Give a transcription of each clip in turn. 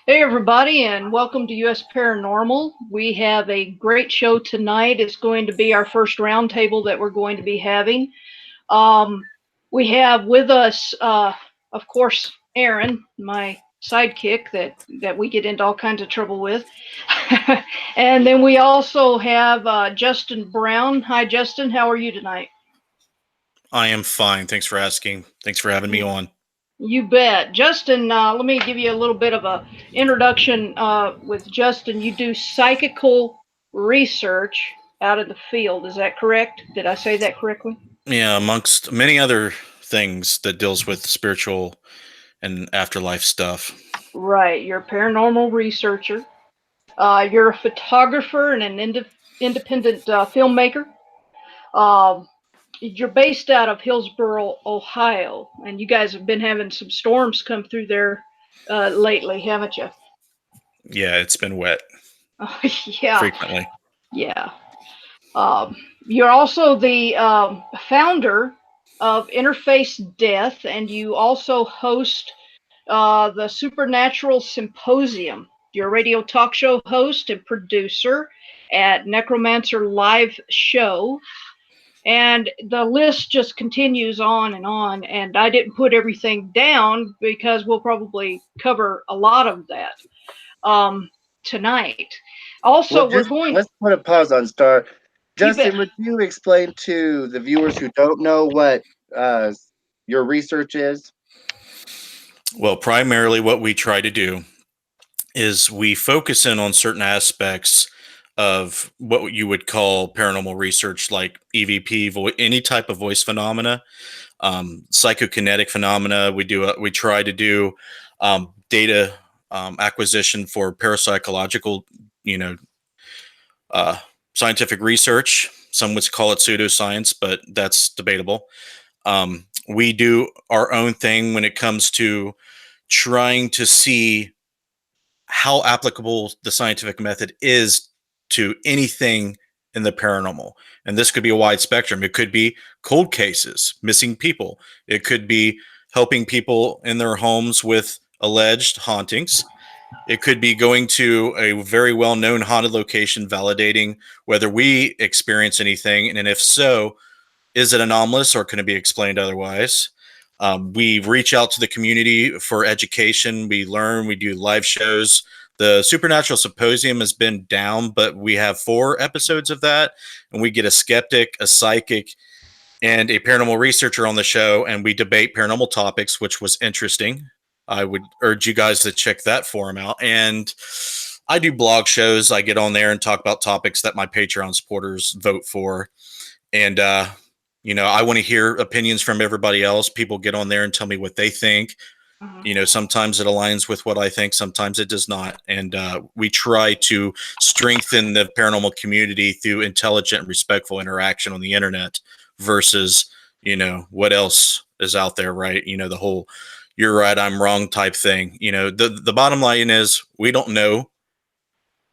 Hey, everybody, and welcome to US Paranormal. We have a great show tonight. It's going to be our first roundtable that we're going to be having. Um, we have with us, of course, Aaron, my sidekick that we get into all kinds of trouble with. And then we also have Justin Brown. Hi, Justin. How are you tonight? I am fine. Thanks for asking. Thanks for having me on. You bet. Justin, let me give you a little bit of a introduction with Justin. You do psychical research out in the field. Is that correct? Did I say that correctly? Yeah, amongst many other things that deals with spiritual and afterlife stuff. Right. You're a paranormal researcher. You're a photographer and an independent filmmaker. Um, you're based out of Hillsboro, Ohio, and you guys have been having some storms come through there lately, haven't you? Yeah, it's been wet Yeah, frequently. yeah. Um, you're also the founder of Interface Death, and you also host the Supernatural Symposium. You're a radio talk show host and producer at Necromancer Live Show. And the list just continues on and on. And I didn't put everything down because we'll probably cover a lot of that um, tonight. Well, Also, we're just going. let's put a pause on Star. You bet. Justin, would you explain to the viewers who don't know what uh, your research is? Well, primarily what we try to do is we focus in on certain aspects of what you would call paranormal research, like EVP, any type of voice phenomena, psychokinetic phenomena. We try to do data acquisition for parapsychological, you know, uh, scientific research. Some would call it pseudoscience, but that's debatable. We do our own thing when it comes to trying to see how applicable the scientific method is to anything in the paranormal. And this could be a wide spectrum. It could be cold cases, missing people. It could be helping people in their homes with alleged hauntings. It could be going to a very well known haunted location, validating whether we experience anything. And if so, is it anomalous or can it be explained otherwise? We reach out to the community for education. We learn, we do live shows. The Supernatural Symposium has been down, but we have 4 episodes of that. And we get a skeptic, a psychic, and a paranormal researcher on the show. And we debate paranormal topics, which was interesting. I would urge you guys to check that forum out. And I do blog shows. I get on there and talk about topics that my Patreon supporters vote for. And I want to hear opinions from everybody else. People get on there and tell me what they think. Sometimes it aligns with what I think, sometimes it does not. And we try to strengthen the paranormal community through intelligent and respectful interaction on the internet versus, what else is out there, right? The whole you're right, I'm wrong type thing. The bottom line is we don't know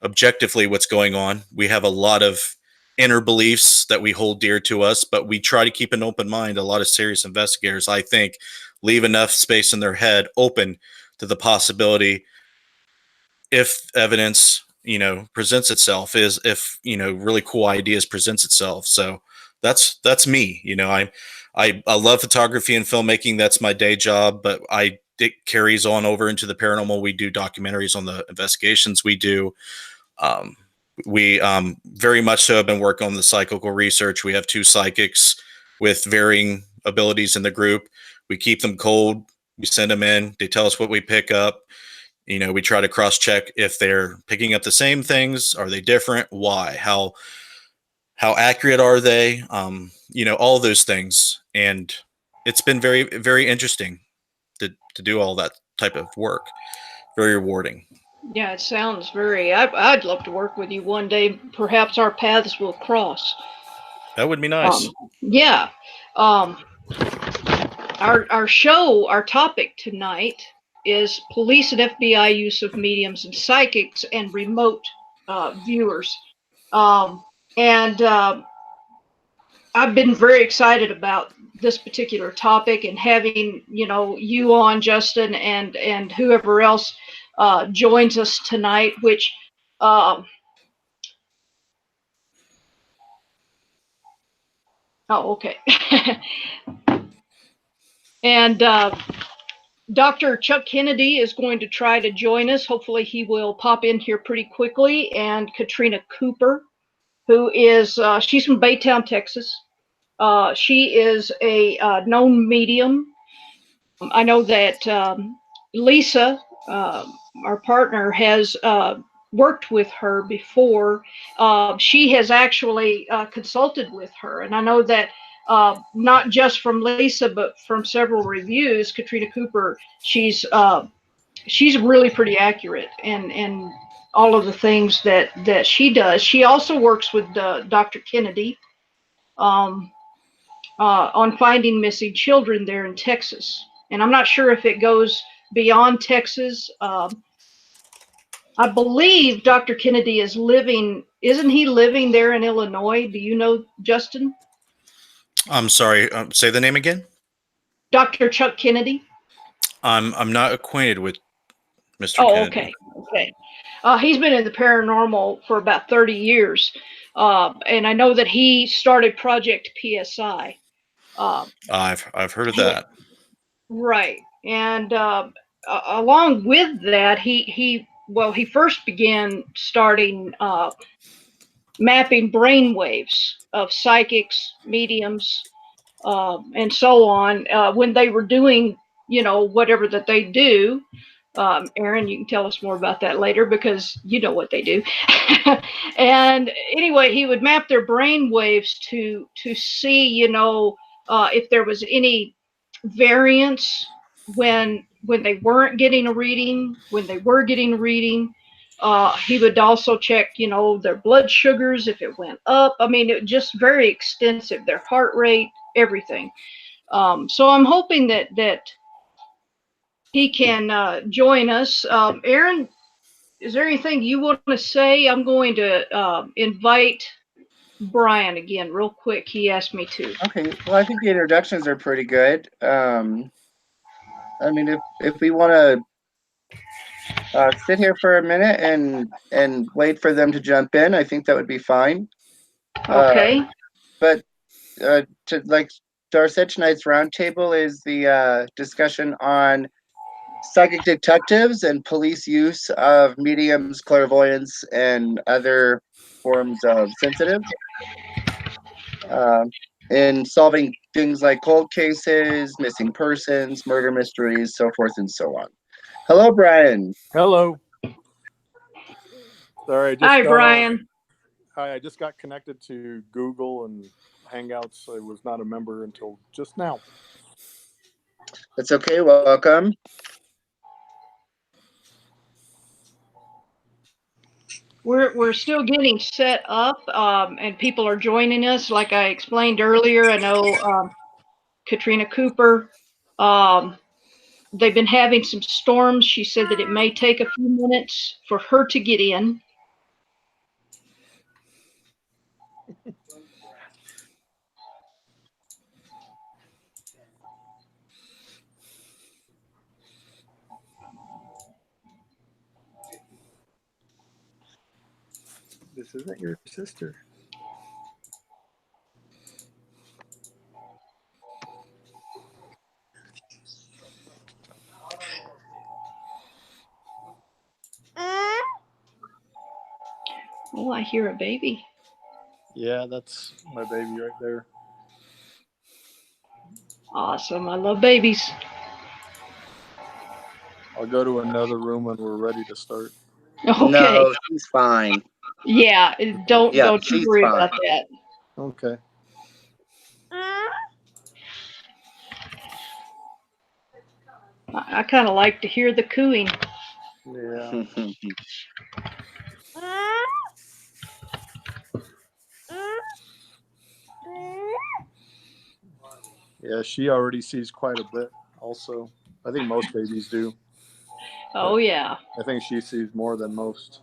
objectively what's going on. We have a lot of inner beliefs that we hold dear to us, but we try to keep an open mind. A lot of serious investigators, I think, leave enough space in their head open to the possibility if evidence, presents itself, is if, really cool ideas presents itself. So that's me. I love photography and filmmaking. That's my day job, but it carries on over into the paranormal. We do documentaries on the investigations we do. Um, we very much so have been working on the psychical research. We have 2 psychics with varying abilities in the group. We keep them cold. We send them in. They tell us what we pick up. We try to cross check if they're picking up the same things. Are they different? Why? How accurate are they? All those things. And it's been very, very interesting to do all that type of work. Very rewarding. Yeah, it sounds very. I'd love to work with you one day. Perhaps our paths will cross. That would be Um, nice. yeah. Um, our show, our topic tonight is police and FBI use of mediums and psychics and remote viewers. Um, and I've been very excited about this particular topic and having you on, Justin, and whoever else joins us tonight, which oh, okay. And Dr. Chuck Kennedy is going to try to join us. Hopefully, he will pop in here pretty quickly. And Katrina Cooper, who is, she's from Baytown, Texas. She is a known medium. I know that Lisa, our partner, has worked with her before. She has actually consulted with her, and I know that not just from Lisa, but from several reviews, Katrina Cooper, she's really pretty accurate in all of the things that she does. She also works with Dr. Kennedy. Um, on finding missing children there in Texas. And I'm not sure if it goes beyond Texas. I believe Dr. Kennedy is living, isn't he living there in Illinois? Do you know, Justin? I'm sorry. Say the name again. Dr. Chuck Kennedy? I'm not acquainted with Mr. Oh, Kennedy. okay. Okay. He's been in the paranormal for about 30 years. And I know that he started Project PSI. I've heard of that. Right, and along with that, he first began starting mapping brain waves of psychics, mediums, and so on when they were doing, whatever that they do. Aaron, you can tell us more about that later because you know what they do. And anyway, he would map their brain waves to see, if there was any variance when they weren't getting a reading, when they were getting a reading. He would also check, their blood sugars if it went up. I mean, it was just very extensive. Their heart rate, everything. So I'm hoping that he can join us. Aaron, is there anything you want to say? I'm going to invite Brian again real quick. He asked me to. Okay. Well, I think the introductions are pretty good. I mean, if we want to sit here for a minute and wait for them to jump in, I think that would be fine. Okay. But to like Darset, tonight's roundtable is the discussion on psychic detectives and police use of mediums, clairvoyance, and other forms of sensitive in solving things like cold cases, missing persons, murder mysteries, so forth and so on. Hello, Brian. Hello. Sorry, Hi, Brian. Hi, I just got connected to Google and Hangouts. I was not a member until just now. That's okay. Welcome. We're still getting set up, and people are joining us. Like I explained earlier, I know Katrina Cooper. They've been having some storms. She said that it may take a few minutes for her to get in. This isn't your sister. Oh, I hear a baby. Yeah, that's my baby right there. Awesome. I love babies. I'll go to another room when we're ready to start. Okay. No, she's fine. Yeah, don't you she's worry fine. about that. Okay. I kind of like to hear the cooing. Yeah. Yeah, she already sees quite a bit also. I think most babies do. Oh, yeah. I think she sees more than most.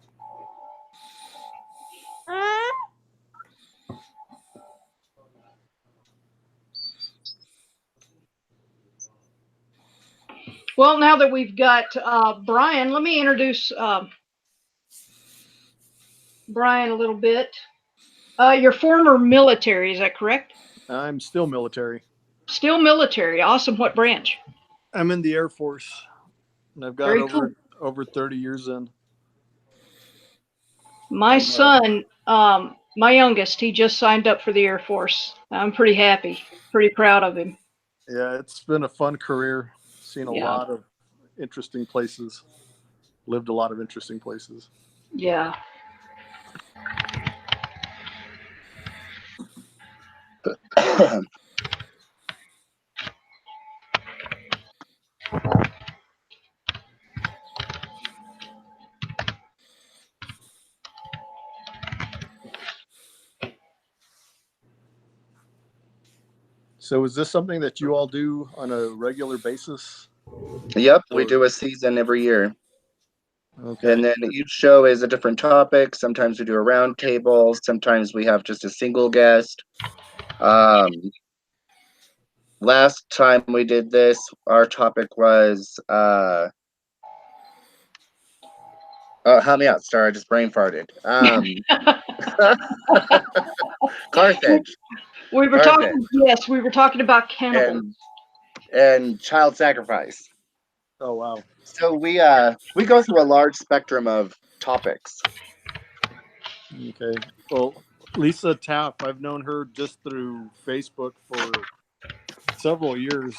Well, now that we've got Brian, let me introduce Brian a little bit. You're former military, is that correct? I'm still military. Still military. Awesome. What branch? I'm in the Air Force, and I've got Very cool. over 30 years in. My son, my youngest, he just signed up for the Air Force. I'm pretty happy, pretty proud of him. Yeah, it's been a fun career. Seen a lot of interesting places. Lived a lot of interesting places. Yeah. So is this something that you all do on a regular basis? Yep, we do a season every year. Okay. And then each show is a different topic. Sometimes we do a round table. Sometimes we have just a single guest. Last time we did this, our topic was help me out, Star. I just brain farted. Carthage. We were Carthage. talking. Yes, we were talking about cannibals. And child sacrifice. Oh wow. So we go through a large spectrum of topics. Okay. Well, Lisa Taff, I've known her just through Facebook for several years.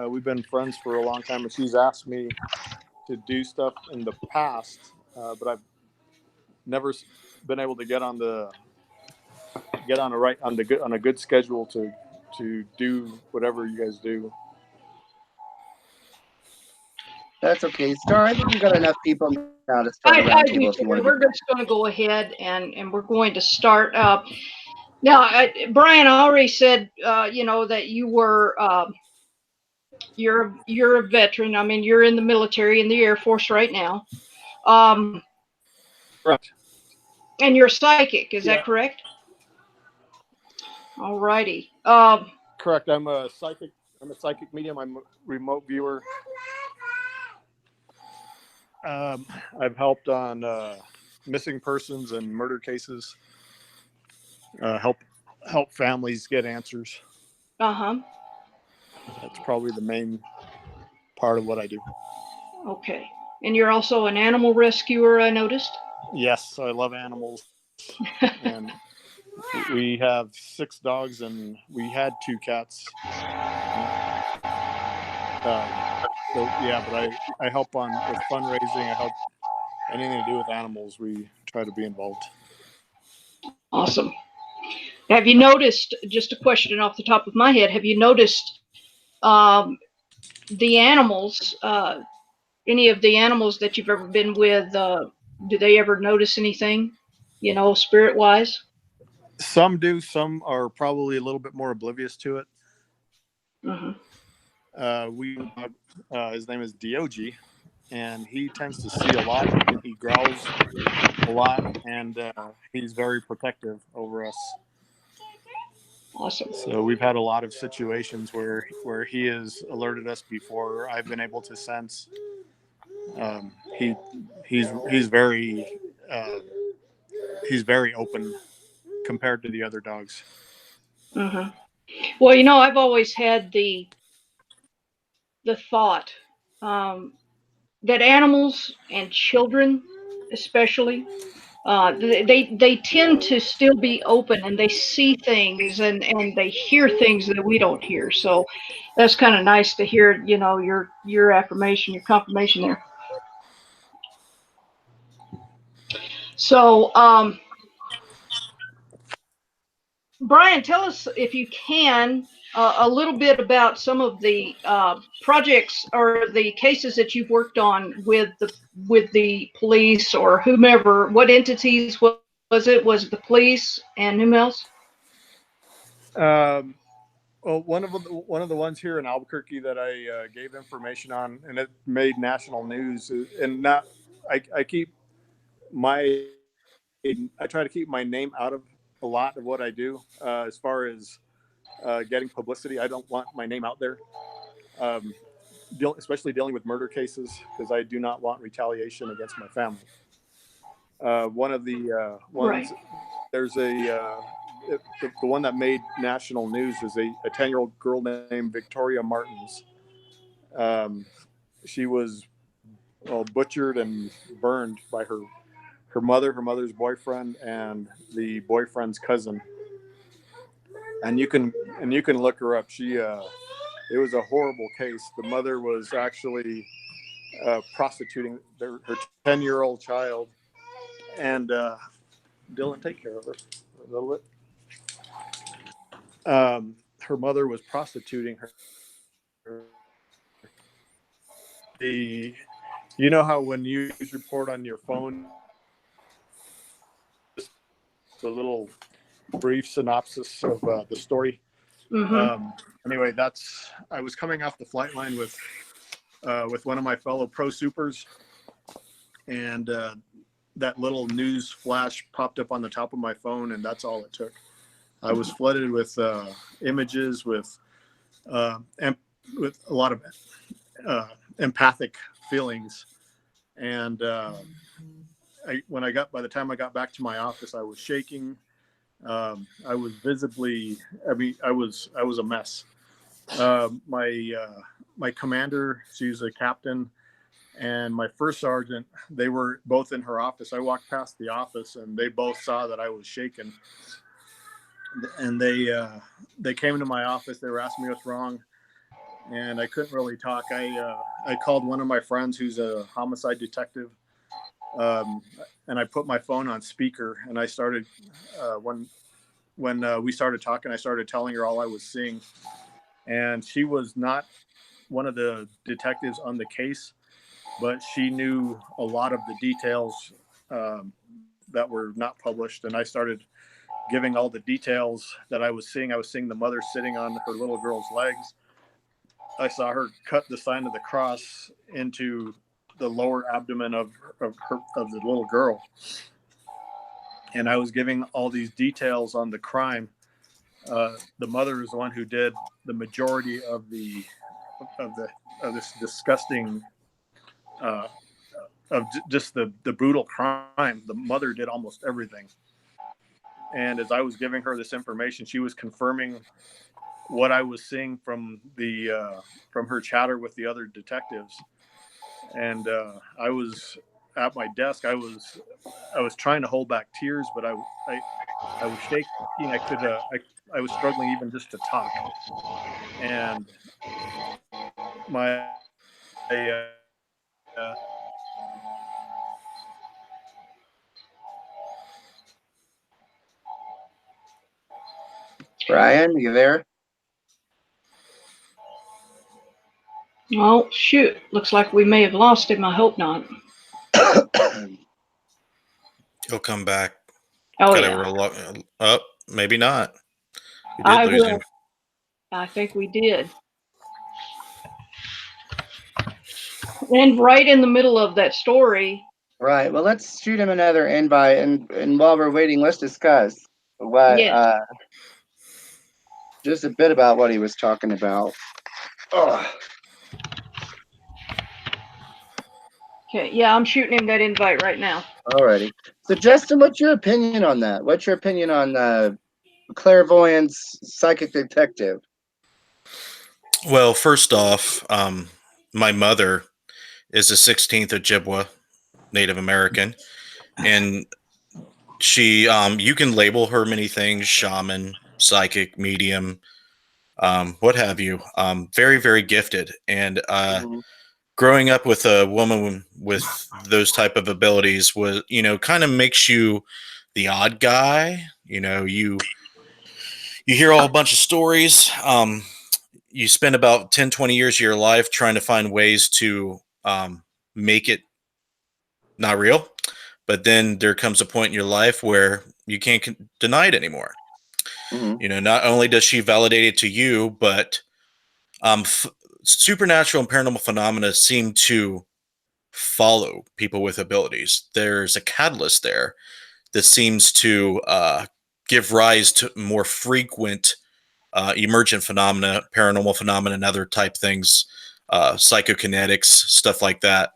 We've been friends for a long time, and she's asked me to do stuff in the past, but I've never been able to get on a good schedule to do whatever you guys do. That's okay, Star. I think we got enough people now to start a round table if you want to. We're just going to go ahead and we're going to start. Now, Brian already said, that you were you're a veteran. I mean, you're in the military, in the Air Force right now. Right. And you're psychic, is that correct? All righty. Correct. I'm a psychic medium. I'm a remote viewer. I've helped on missing persons and murder cases. Help families get answers. Uh-huh. That's probably the main part of what I do. Okay. And you're also an animal rescuer, I noticed? Yes, I love animals. And we have 6 dogs, and we had 2 cats. But I help with fundraising. I help anything to do with animals. We try to be involved. Awesome. Have you noticed, just a question off the top of my head, have you noticed the animals, any of the animals that you've ever been with, do they ever notice anything, spirit-wise? Some do. Some are probably a little bit more oblivious to it. Mm-hmm. His name is Dog, and he tends to see a lot, and he growls a lot, and he's very protective over us. Awesome. So we've had a lot of situations where he has alerted us before I've been able to sense. He's very open compared to the other dogs. Mm-hmm. Well, I've always had the thought that animals and children, especially, they tend to still be open, and they see things and they hear things that we don't hear. So that's kind of nice to hear, your affirmation, your confirmation there. So, Brian, tell us, if you can, a little bit about some of the projects or the cases that you've worked on with the police or whomever. What entities was it? Was it the police and whom else? Well, one of the ones here in Albuquerque that I gave information on, and it made national news. And I try to keep my name out of a lot of what I do. As far as getting publicity, I don't want my name out there. especially dealing with murder cases, because I do not want retaliation against my family. One of the ones, Right. there's the one that made national news is a 10-year-old girl named Victoria Martins. She was butchered and burned by her mother, her mother's boyfriend, and the boyfriend's cousin. And you can look her up. It was a horrible case. The mother was actually prostituting her 10-year-old child, and Dylan, take care of her a little bit. Her mother was prostituting her. You know how when you report on your phone, just a little brief synopsis of the story. Mm-hmm. Anyway, I was coming off the flight line with one of my fellow pro supers, and that little news flash popped up on the top of my phone, and that's all it took. I was flooded with images, with a lot of empathic feelings, and by the time I got back to my office, I was shaking. I was visibly, I was a mess. My commander, she's a captain, and my first sergeant, they were both in her office. I walked past the office, and they both saw that I was shaken. And they came into my office. They were asking me what's wrong, and I couldn't really talk. I called one of my friends who's a homicide detective, and I put my phone on speaker, and I started when we started talking, I started telling her all I was seeing, and she was not one of the detectives on the case, but she knew a lot of the details that were not published, and I started giving all the details that I was seeing. I was seeing the mother sitting on her little girl's legs. I saw her cut the sign of the cross into the lower abdomen of the little girl, and I was giving all these details on the crime. The mother is the one who did the majority of this disgusting of just the brutal crime. The mother did almost everything. And as I was giving her this information, she was confirming what I was seeing from her chatter with the other detectives. And I was at my desk. I was trying to hold back tears, but I was shaking. I was struggling even just to talk. And my Brian, you there? Oh, shoot. Looks like we may have lost him. I hope not. He'll come back. Oh, Gotta yeah. roll up. Maybe not. We I did lose will. him. I think we did. And right in the middle of that story. Right. Well, let's shoot him another invite, and while we're waiting, let's discuss what Yes. just a bit about what he was talking about. Oh. Okay. Yeah, I'm shooting him that invite right now. Alrighty. So, Justin, what's your opinion on that? What's your opinion on clairvoyance, psychic detective? Well, first off, my mother is the 16th Ojibwa Native American, and she, you can label her many things: shaman, psychic, medium, what have you. Very, very gifted. And growing up with a woman with those type of abilities was, kind of makes you the odd guy. You hear a whole bunch of stories. You spend about 10, 20 years of your life trying to find ways to make it not real. But then there comes a point in your life where you can't deny it anymore. Not only does she validate it to you, but supernatural and paranormal phenomena seem to follow people with abilities. There's a catalyst there that seems to give rise to more frequent emergent phenomena, paranormal phenomena, and other type things psychokinetics, stuff like that.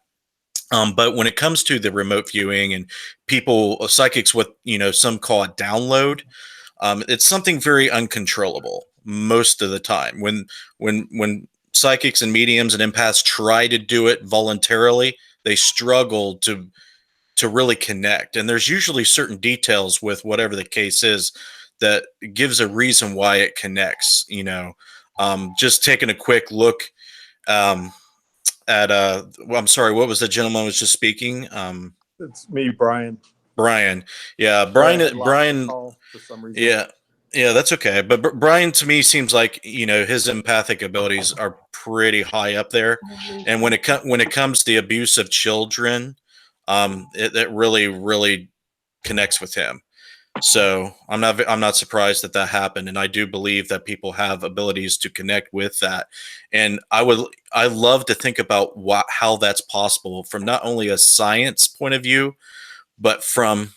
But when it comes to the remote viewing and people, psychics, what some call a download, it's something very uncontrollable most of the time. When psychics and mediums and empaths try to do it voluntarily, they struggle to really connect. And there's usually certain details with whatever the case is that gives a reason why it connects. Just taking a quick look at well, I'm sorry, what was the gentleman was just speaking? It's me, Brian. Brian. Yeah, Sorry, I Brian. lost the Brian. call for some reason. Yeah, yeah, that's okay. But Brian, to me, seems like his empathic abilities are pretty high up there. And when it comes to the abuse of children, it really connects with him. So I'm not surprised that happened, and I do believe that people have abilities to connect with that. And I love to think about how that's possible from not only a science point of view, but from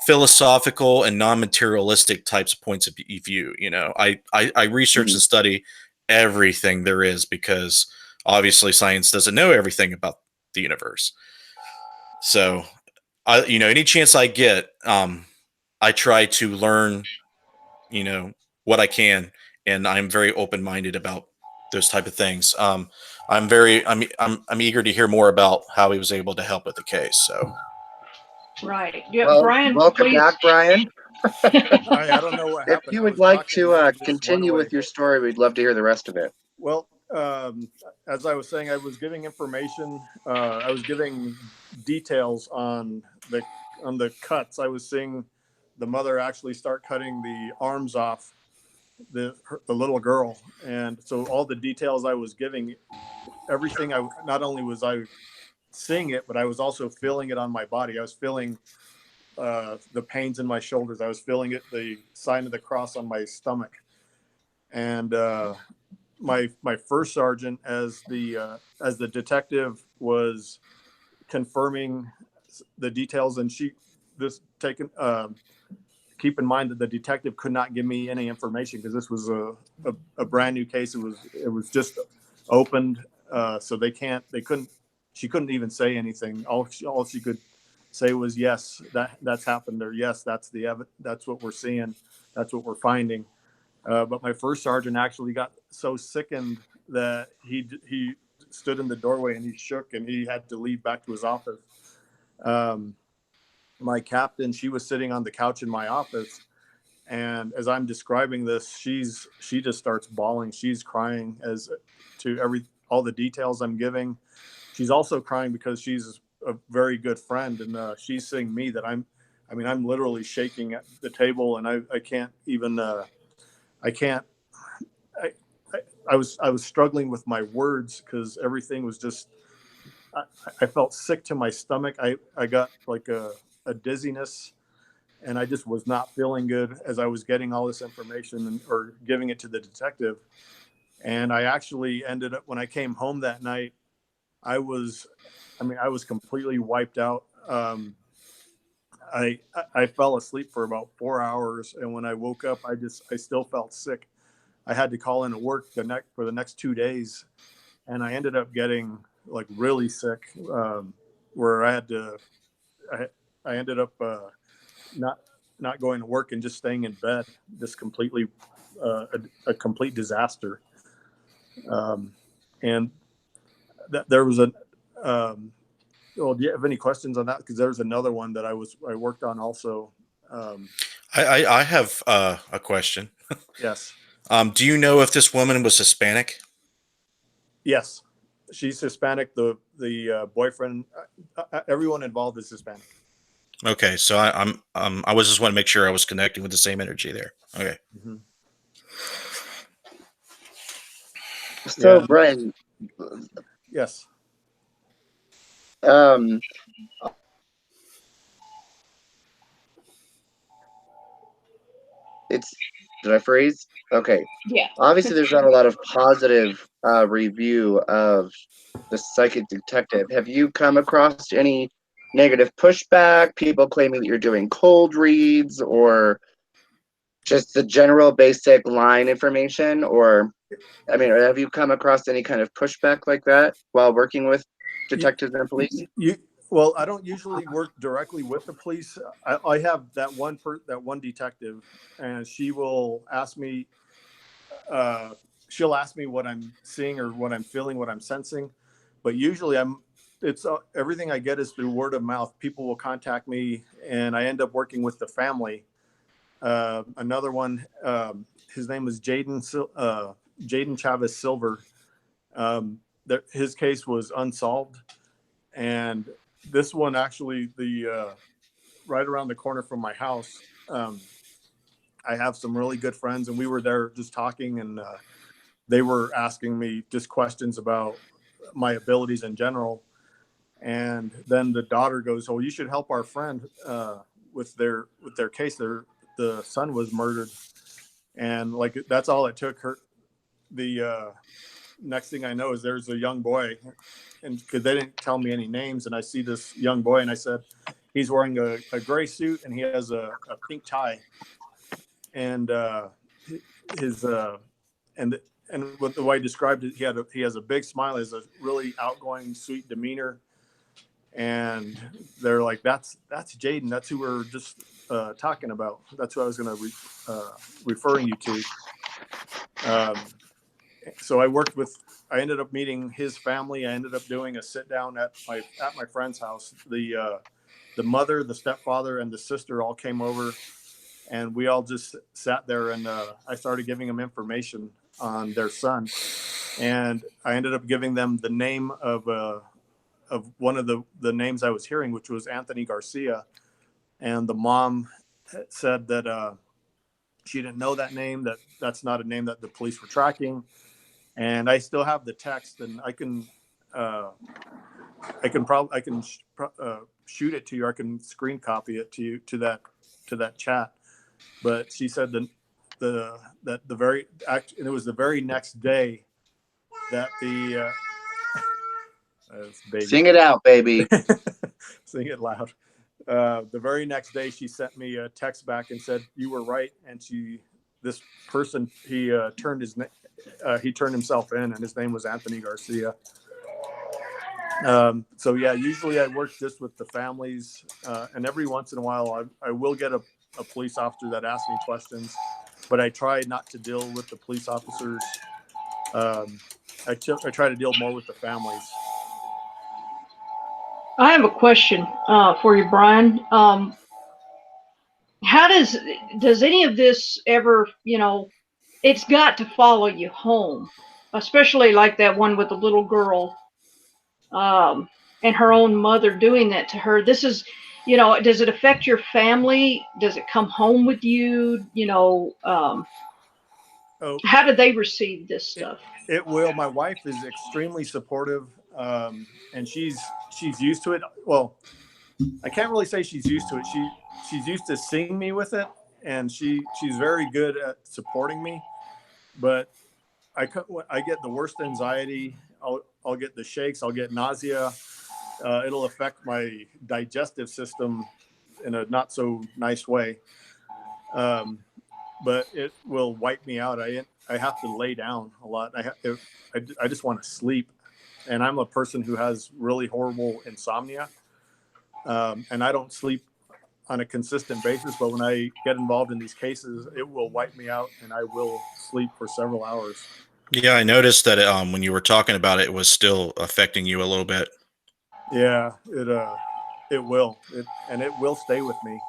philosophical and non-materialistic types of points of view. I research and study everything there is, because obviously science doesn't know everything about the universe. So any chance I get, I try to learn, what I can, and I'm very open-minded about those type of things. I'm eager to hear more about how he was able to help with the case. So, Right. Yeah, Well, Brian, welcome please. back, Brian. I don't know what If happened. you I would was like talking to and it just continue went with away. your story, we'd love to hear the rest of it. Well, as I was saying, I was giving information. I was giving details on the cuts. I was seeing the mother actually start cutting the arms off the little girl, and so all the details I was giving, everything. I not only was I seeing it, but I was also feeling it on my body. I was feeling the pains in my shoulders. I was feeling it, the sign of the cross on my stomach, and my first sergeant, as the detective was confirming the details, and keep in mind that the detective could not give me any information because this was a brand new case. It was just opened, so she couldn't even say anything. All she could say was, yes, that's happened, or yes, that's what we're seeing, that's what we're finding. But my first sergeant actually got so sickened that he stood in the doorway and he shook and he had to leave back to his office. My captain, she was sitting on the couch in my office, and as I'm describing this, she just starts bawling. She's crying as to all the details I'm giving. She's also crying because she's a very good friend, and she's seeing me that I'm literally shaking at the table, and I can't even I can't. I was struggling with my words because everything was just. I felt sick to my stomach. I got like a dizziness, and I just was not feeling good as I was getting all this information or giving it to the detective. And I actually ended up, when I came home that night, I was completely wiped out. I fell asleep for about 4 hours, and when I woke up, I still felt sick. I had to call into work for the next 2 days, and I ended up getting like really sick, where I ended up not going to work and just staying in bed, just completely a complete disaster. And there was well, do you have any questions on that? Because there's another one that I worked on also. I have a question. Yes. Do you know if this woman was Hispanic? Yes, she's Hispanic. The boyfriend, everyone involved is Hispanic. Okay, so I was just want to make sure I was connecting with the same energy there. Okay. Mm-hmm. So, Yeah. Brian, Yes. Did I freeze? Okay. Yeah. Obviously, there's not a lot of positive review of the psychic detective. Have you come across any negative pushback? People claiming that you're doing cold reads, or just the general basic line information? Or I mean, have you come across any kind of pushback like that while working with detectives and police? Well, I don't usually work directly with the police. I have that one detective, and she will ask me. She'll ask me what I'm seeing or what I'm feeling, what I'm sensing. But usually, it's everything I get is through word of mouth. People will contact me, and I end up working with the family. Another one, his name is Jaden Chavez Silver. His case was unsolved, and this one actually, right around the corner from my house. I have some really good friends, and we were there just talking, and they were asking me just questions about my abilities in general. And then the daughter goes, "Oh, you should help our friend with their case. The son was murdered," and like that's all it took. The next thing I know is there's a young boy, and because they didn't tell me any names, and I see this young boy, and I said, he's wearing a gray suit, and he has a pink tie, and his and what the way I described it, he has a big smile, he has a really outgoing, sweet demeanor, and they're like, that's Jaden, that's who we're just talking about, that's who I was going to referring you to. So I ended up meeting his family. I ended up doing a sit down at my friend's house. The mother, the stepfather, and the sister all came over, and we all just sat there, and I started giving them information on their son, and I ended up giving them the name of one of the names I was hearing, which was Anthony Garcia, and the mom said that she didn't know that name, that's not a name that the police were tracking. And I still have the text, and I can shoot it to you. I can screen copy it to you to that chat. But she said and it was the very next day that the baby. Sing it out, baby. Sing it loud. The very next day, she sent me a text back and said, "You were right." And this person, he turned himself in, and his name was Anthony Garcia. So yeah, usually I work just with the families, and every once in a while I will get a police officer that asks me questions, but I try not to deal with the police officers. I try to deal more with the families. I have a question for you, Brian. How does any of this ever, it's got to follow you home, especially like that one with the little girl, and her own mother doing that to her. This is, does it affect your family? Does it come home with you? How do they receive this stuff? It will. My wife is extremely supportive, and she's used to it. Well, I can't really say she's used to it. She's used to seeing me with it, and she's very good at supporting me. But I get the worst anxiety. I'll get the shakes. I'll get nausea. It'll affect my digestive system in a not so nice way. But it will wipe me out. I have to lay down a lot. I just want to sleep, and I'm a person who has really horrible insomnia, and I don't sleep on a consistent basis. But when I get involved in these cases, it will wipe me out, and I will sleep for several hours. Yeah, I noticed that when you were talking about it, it was still affecting you a little bit. Yeah, it will, and it will stay with me.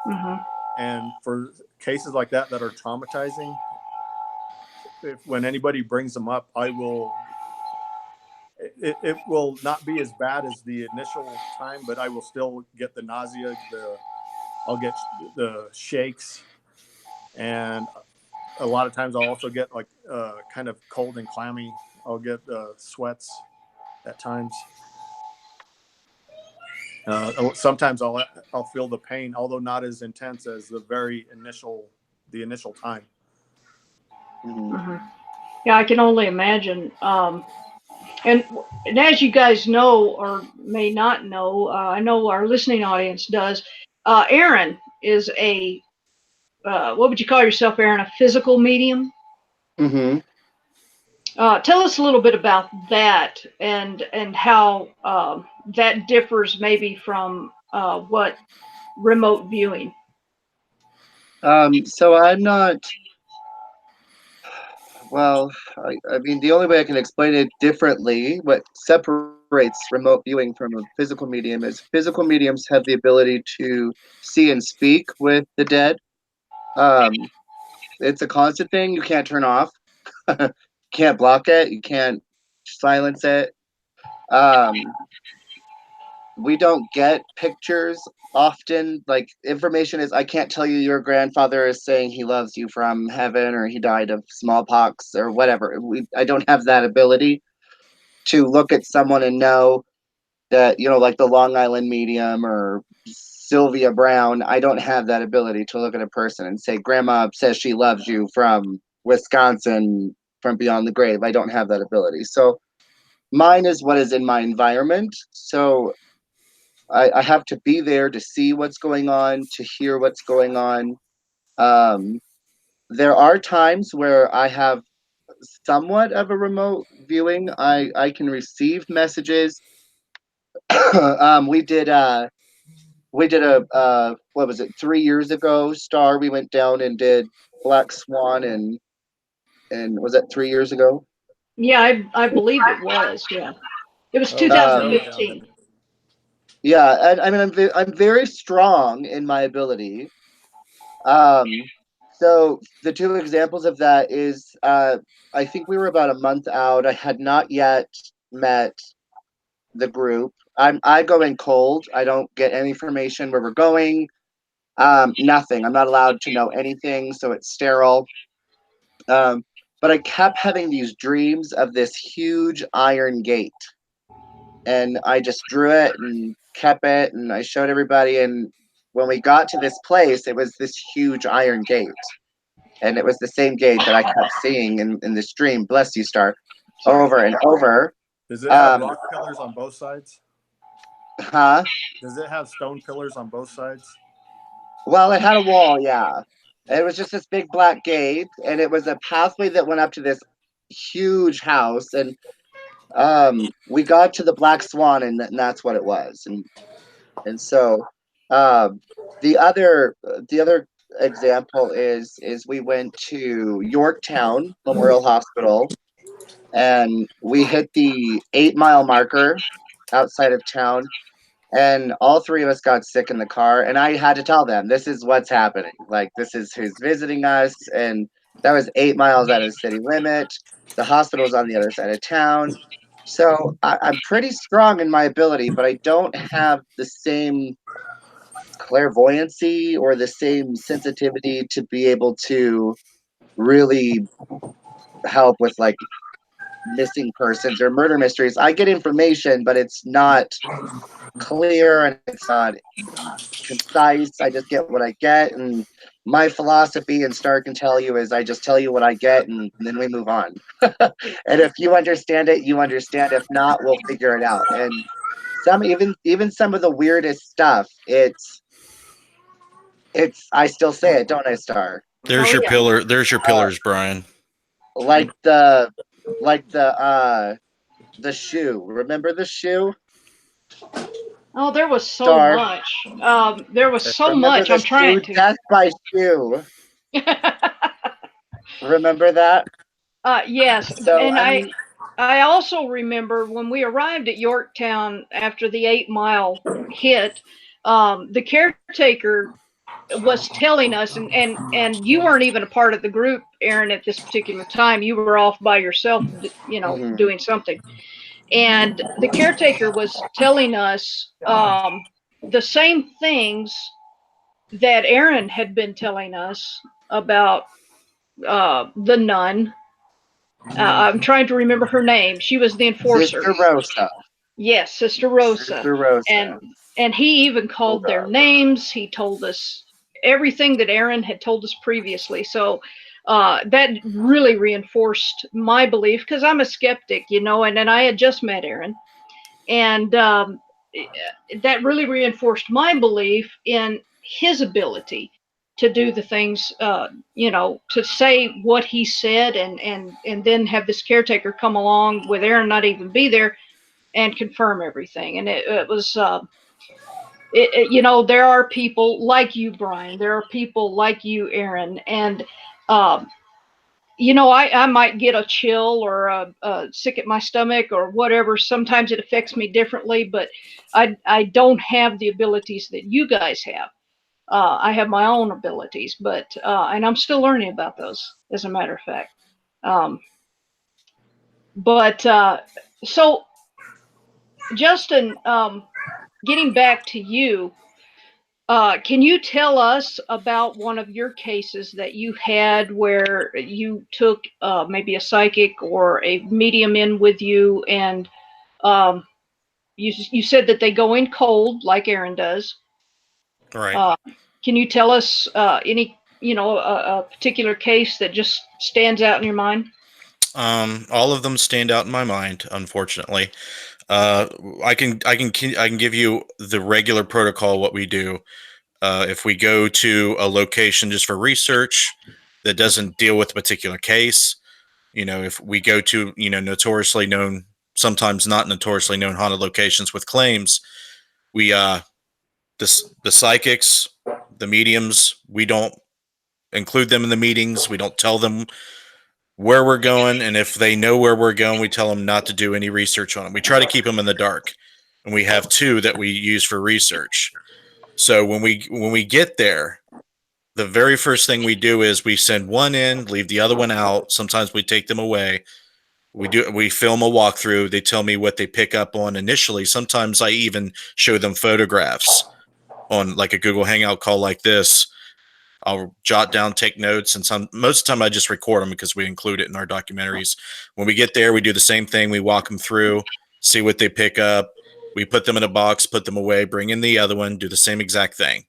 Mm-hmm. And for cases like that are traumatizing, when anybody brings them up, I will. It will not be as bad as the initial time, but I will still get the nausea. I'll get the shakes, and a lot of times I'll also get like kind of cold and clammy. I'll get sweats at times. Sometimes I'll feel the pain, although not as intense as the initial time. Mm-hmm. Yeah, I can only imagine. And as you guys know, or may not know, I know our listening audience does. Aaron is what would you call yourself, Aaron? A physical medium? Mm-hmm. Tell us a little bit about that and how that differs maybe from what remote viewing. So I'm not, well, I mean, the only way I can explain it differently, what separates remote viewing from a physical medium is physical mediums have the ability to see and speak with the dead. Um, it's a constant thing you can't turn off. Can't block it. You can't silence it. Um, we don't get pictures often. Like information is, I can't tell you your grandfather is saying he loves you from heaven or he died of smallpox or whatever. I don't have that ability to look at someone and know that, like the Long Island medium or Sylvia Brown. I don't have that ability to look at a person and say, Grandma says she loves you from Wisconsin, from beyond the grave. I don't have that ability. So mine is what is in my environment. So I have to be there to see what's going on, to hear what's going on. Um, there are times where I have somewhat of a remote viewing. I can receive messages. We did a what was it, 3 years ago, Star. We went down and did Black Swan, and was that 3 years ago? Yeah, I believe it was. Yeah, it was Oh, Joe down 2015. there. Yeah, and I mean, I'm very strong in my ability. Um, so the two examples of that is, I think we were about a month out. I had not yet met the group. I go in cold. I don't get any information where we're going. Nothing. I'm not allowed to know anything, so it's sterile. Um, but I kept having these dreams of this huge iron gate, and I just drew it and kept it, and I showed everybody. And when we got to this place, it was this huge iron gate, and it was the same gate that I kept seeing in this dream. Bless you, Star, Sorry. over and over. Does it have Um, rock pillars on both sides? huh? Does it have stone pillars on both sides? Well, it had a wall, yeah. It was just this big black gate, and it was a pathway that went up to this huge house. And we got to the Black Swan, and that's what it was. And so, um, the other example is we went to Yorktown Memorial Hospital, and we hit the 8 mile marker outside of town, and all three of us got sick in the car, and I had to tell them, this is what's happening, like this is who's visiting us. And that was 8 miles out of the city limit. The hospital was on the other side of town. So I'm pretty strong in my ability, but I don't have the same clairvoyancy or the same sensitivity to be able to really help with like missing persons or murder mysteries. I get information, but it's not clear and it's not concise. I just get what I get, and my philosophy, and Star can tell you, is I just tell you what I get, and then we move on. And if you understand it, you understand. If not, we'll figure it out. And even some of the weirdest stuff, it's I still say it, don't I, Star? There's Oh your yeah. pillar. There's your pillars, Brian. Like the shoe. Remember the shoe? Oh, there was so Star. much. There was so Remember much. the I'm shoe? trying to. Death by shoe. Remember that? Yes, So and I mean, I also remember when we arrived at Yorktown after the 8 mile hit, the caretaker was telling us, and you weren't even a part of the group, Aaron, at this particular time. You were off by yourself, mhm. doing something. And the caretaker was telling us the same things that Aaron had been telling us about the nun. I'm trying to remember her name. She was the enforcer. Sister Rosa. Yes, Sister Rosa. Sister Rosa. And he even Oh called their God. names. He told us everything that Aaron had told us previously. So that really reinforced my belief because I'm a skeptic, and I had just met Aaron. And that really reinforced my belief in his ability to do the things, to say what he said, and then have this caretaker come along with Aaron not even be there and confirm everything. And it was, there are people like you, Brian. There are people like you, Aaron, and I might get a chill or a sick at my stomach or whatever. Sometimes it affects me differently, but I don't have the abilities that you guys have. I have my own abilities, but and I'm still learning about those, as a matter of fact. But so, Justin, getting back to you, can you tell us about one of your cases that you had where you took maybe a psychic or a medium in with you, and you said that they go in cold like Aaron does? Right. Can you tell us any, a particular case that just stands out in your mind? All of them stand out in my mind, unfortunately. I can give you the regular protocol, what we do. If we go to a location just for research that doesn't deal with a particular case, if we go to, notoriously known, sometimes not notoriously known haunted locations with claims, we, the psychics, the mediums, we don't include them in the meetings. We don't tell them where we're going. And if they know where we're going, we tell them not to do any research on them. We try to keep them in the dark. And we have two that we use for research. So when we get there, the very first thing we do is we send one in, leave the other one out. Sometimes we take them away. We film a walkthrough. They tell me what they pick up on initially. Sometimes I even show them photographs on like a Google Hangout call like this. I'll jot down, take notes, and most of the time I just record them because we include it in our documentaries. When we get there, we do the same thing. We walk them through, see what they pick up. We put them in a box, put them away, bring in the other one, do the same exact thing.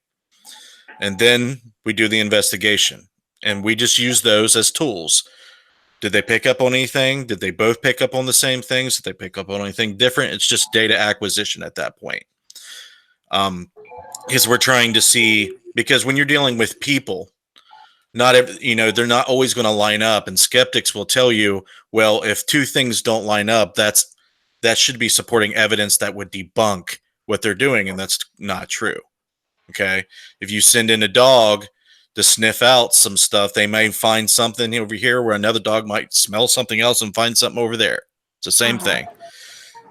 And then we do the investigation. And we just use those as tools. Did they pick up on anything? Did they both pick up on the same things? Did they pick up on anything different? It's just data acquisition at that point. Because we're trying to see, because when you're dealing with people, they're not always going to line up, and skeptics will tell you, well, if two things don't line up, that should be supporting evidence that would debunk what they're doing, and that's not true. Okay. If you send in a dog to sniff out some stuff, they may find something over here where another dog might smell something else and find something over there. It's the same thing.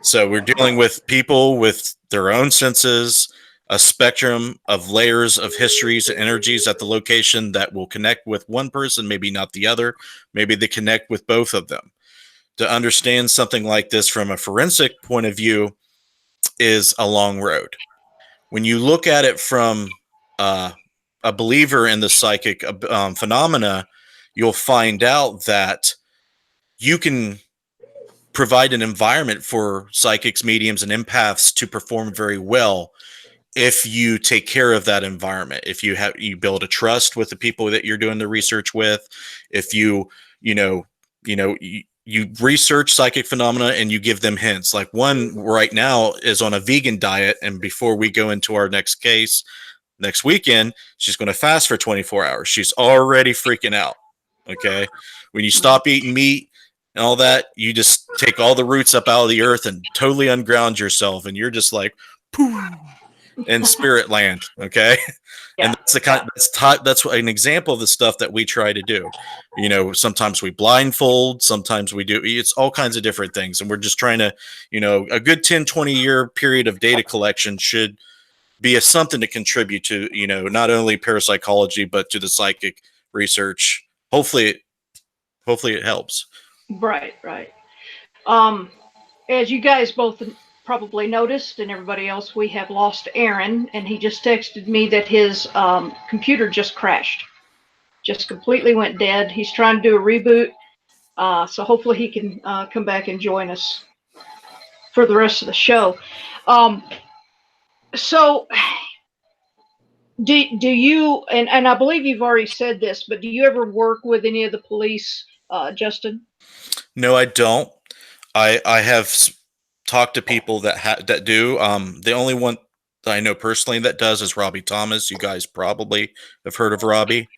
So we're dealing with people with their own senses, a spectrum of layers of histories and energies at the location that will connect with one person, maybe not the other. Maybe they connect with both of them. To understand something like this from a forensic point of view is a long road. When you look at it from a believer in the psychic phenomena, you'll find out that you can provide an environment for psychics, mediums, and empaths to perform very well if you take care of that environment. If you build a trust with the people that you're doing the research with, if you research psychic phenomena and you give them hints. Like one right now is on a vegan diet, and before we go into our next case next weekend, she's going to fast for 24 hours. She's already freaking out. Okay. When you stop eating meat and all that, you just take all the roots up out of the earth and totally unground yourself. And you're just like, poof, in spirit land. Okay. Yeah. And that's an example of the stuff that we try to do. Sometimes we blindfold, sometimes we do, it's all kinds of different things. And we're just trying to, a good 10, 20-year period of data collection should be something to contribute to, not only parapsychology, but to the psychic research. Hopefully it helps. Right. As you guys both probably noticed, and everybody else, we have lost Aaron, and he just texted me that his computer just crashed, just completely went dead. He's trying to do a reboot, so hopefully he can come back and join us for the rest of the show. So do you, and I believe you've already said this, but do you ever work with any of the police, Justin? No, I don't. I have talked to people that do. The only one that I know personally that does is Robbie Thomas. You guys probably have heard of Robbie.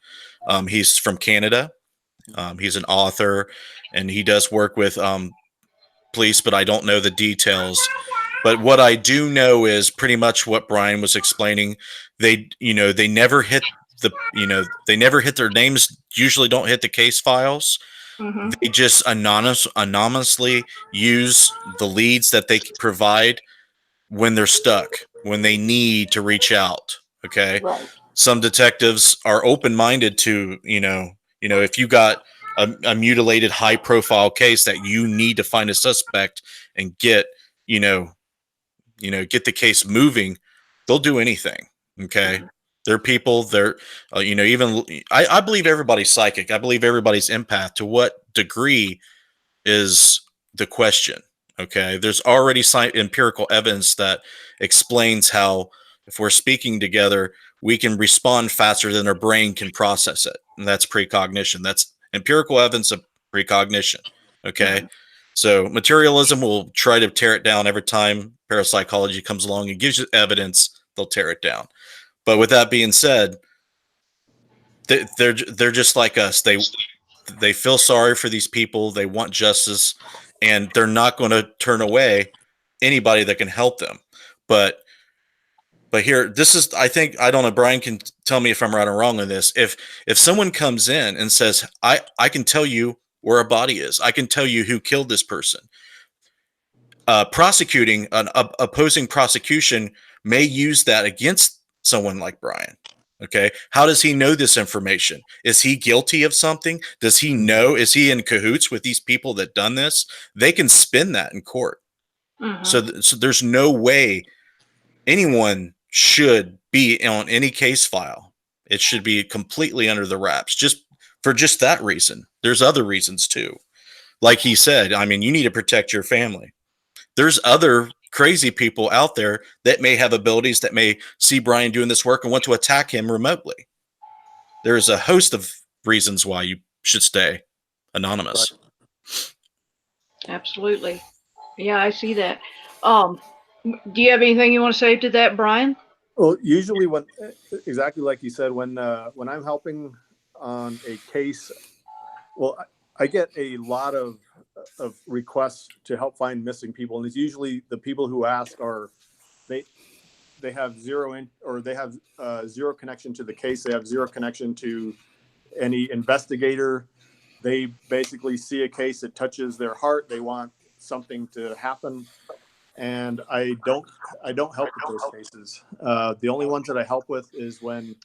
He's from Canada. He's an author, and he does work with police, but I don't know the details. But what I do know is pretty much what Brian was explaining. They never hit they never hit their names. Usually, don't hit the case files. Mm-hmm. They just anonymously use the leads that they provide when they're stuck, when they need to reach out. Okay. Right. Some detectives are open-minded to, if you got a mutilated high profile case that you need to find a suspect and get, get the case moving, they'll do anything. Okay. Mm-hmm. They're people, even I believe everybody's psychic. I believe everybody's empath. To what degree is the question. Okay. There's already empirical evidence that explains how, if we're speaking together, we can respond faster than our brain can process it. And that's precognition. That's empirical evidence of precognition. Okay. Mm-hmm. So materialism will try to tear it down every time parapsychology comes along and gives you evidence, they'll tear it down. But with that being said, they're just like us. They feel sorry for these people. They want justice, and they're not going to turn away anybody that can help them. But here, this is, I think, I don't know, Brian can tell me if I'm right or wrong on this. If someone comes in and says, I can tell you where a body is, I can tell you who killed this person. Prosecuting an opposing prosecution may use that against someone like Brian. Okay. How does he know this information? Is he guilty of something? Does he know? Is he in cahoots with these people that done this? They can spin that in court. Mm-hmm. So there's no way anyone should be on any case file. It should be completely under the wraps, just for just that reason. There's other reasons too. Like he said, I mean, you need to protect your family. There's other crazy people out there that may have abilities, that may see Brian doing this work and want to attack him remotely. There's a host of reasons why you should stay anonymous. Right. Absolutely. Yeah, I see that. Do you have anything you want to say to that, Brian? Well, usually when, exactly like you said, when I'm helping on a case, well, I get a lot of requests to help find missing people, and it's usually the people who ask are they have zero connection to the case. They have zero connection to any investigator. They basically see a case that touches their heart. They want something to happen, and I don't help with those cases. The only ones that I help with is when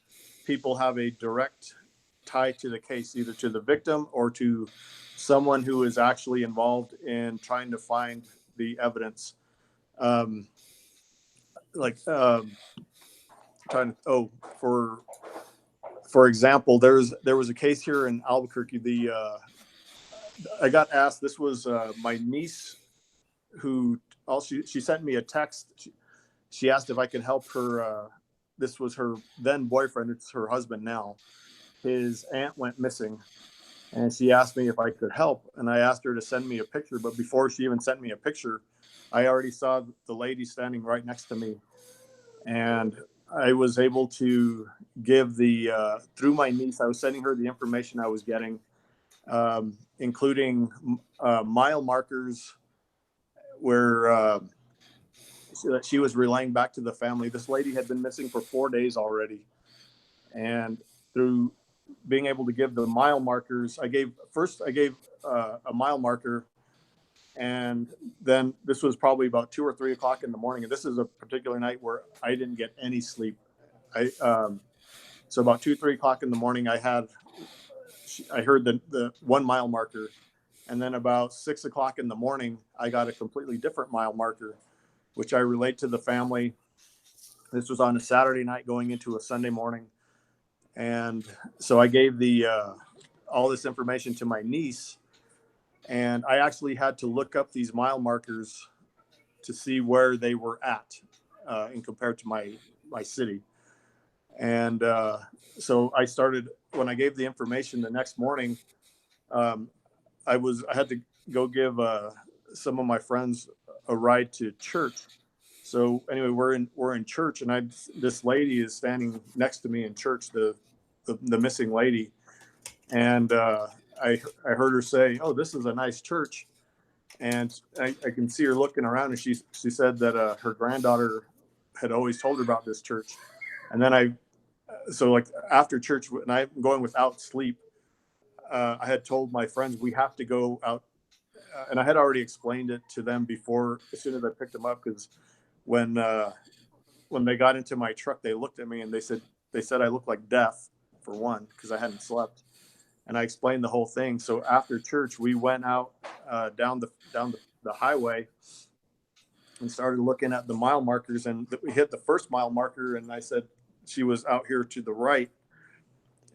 people have a direct tie to the case, either to the victim or to someone who is actually involved in trying to find the evidence. For example, there was a case here in Albuquerque. I got asked. This was my niece who she sent me a text. She asked if I could help her. This was her then boyfriend. It's her husband now. His aunt went missing, and she asked me if I could help. And I asked her to send me a picture. But before she even sent me a picture, I already saw the lady standing right next to me, and I was able to give through my niece. I was sending her the information I was getting, including mile markers where she was relaying back to the family. This lady had been missing for 4 days already. And through being able to give the mile markers, I gave a mile marker. And then this was probably about 2 or 3 o'clock in the morning. And this is a particular night where I didn't get any sleep. So about 2, 3 o'clock in the morning, I heard the 1 mile marker. And then about 6 o'clock in the morning, I got a completely different mile marker, which I relayed to the family. This was on a Saturday night going into a Sunday morning. And so I gave all this information to my niece, and I actually had to look up these mile markers to see where they were at in compared to my city. And so I started, when I gave the information the next morning, I had to go give some of my friends a ride to church. So anyway, we're in church, and this lady is standing next to me in church, the missing lady, and I heard her say, "Oh, this is a nice church," and I can see her looking around, and she said that her granddaughter had always told her about this church, and then so like after church, and I'm going without sleep, I had told my friends we have to go out, and I had already explained it to them before, as soon as I picked them up, because when they got into my truck, they looked at me and they said I looked like death, for one, because I hadn't slept. And I explained the whole thing. So after church, we went out down the highway and started looking at the mile markers. And we hit the first mile marker, and I said she was out here to the right.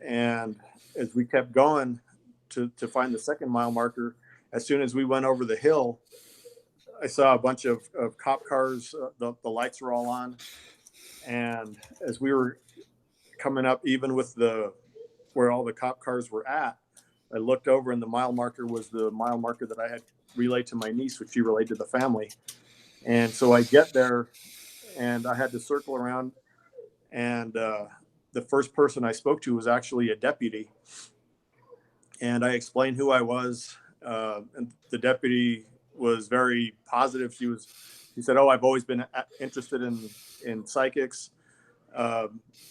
And as we kept going to find the second mile marker, as soon as we went over the hill, I saw a bunch of cop cars. The lights were all on. And as we were coming up, even with where all the cop cars were at, I looked over, and the mile marker was the mile marker that I had relayed to my niece, which she relayed to the family. And so I get there, and I had to circle around, and the first person I spoke to was actually a deputy. And I explained who I was, and the deputy was very positive. She said, "Oh, I've always been interested in psychics."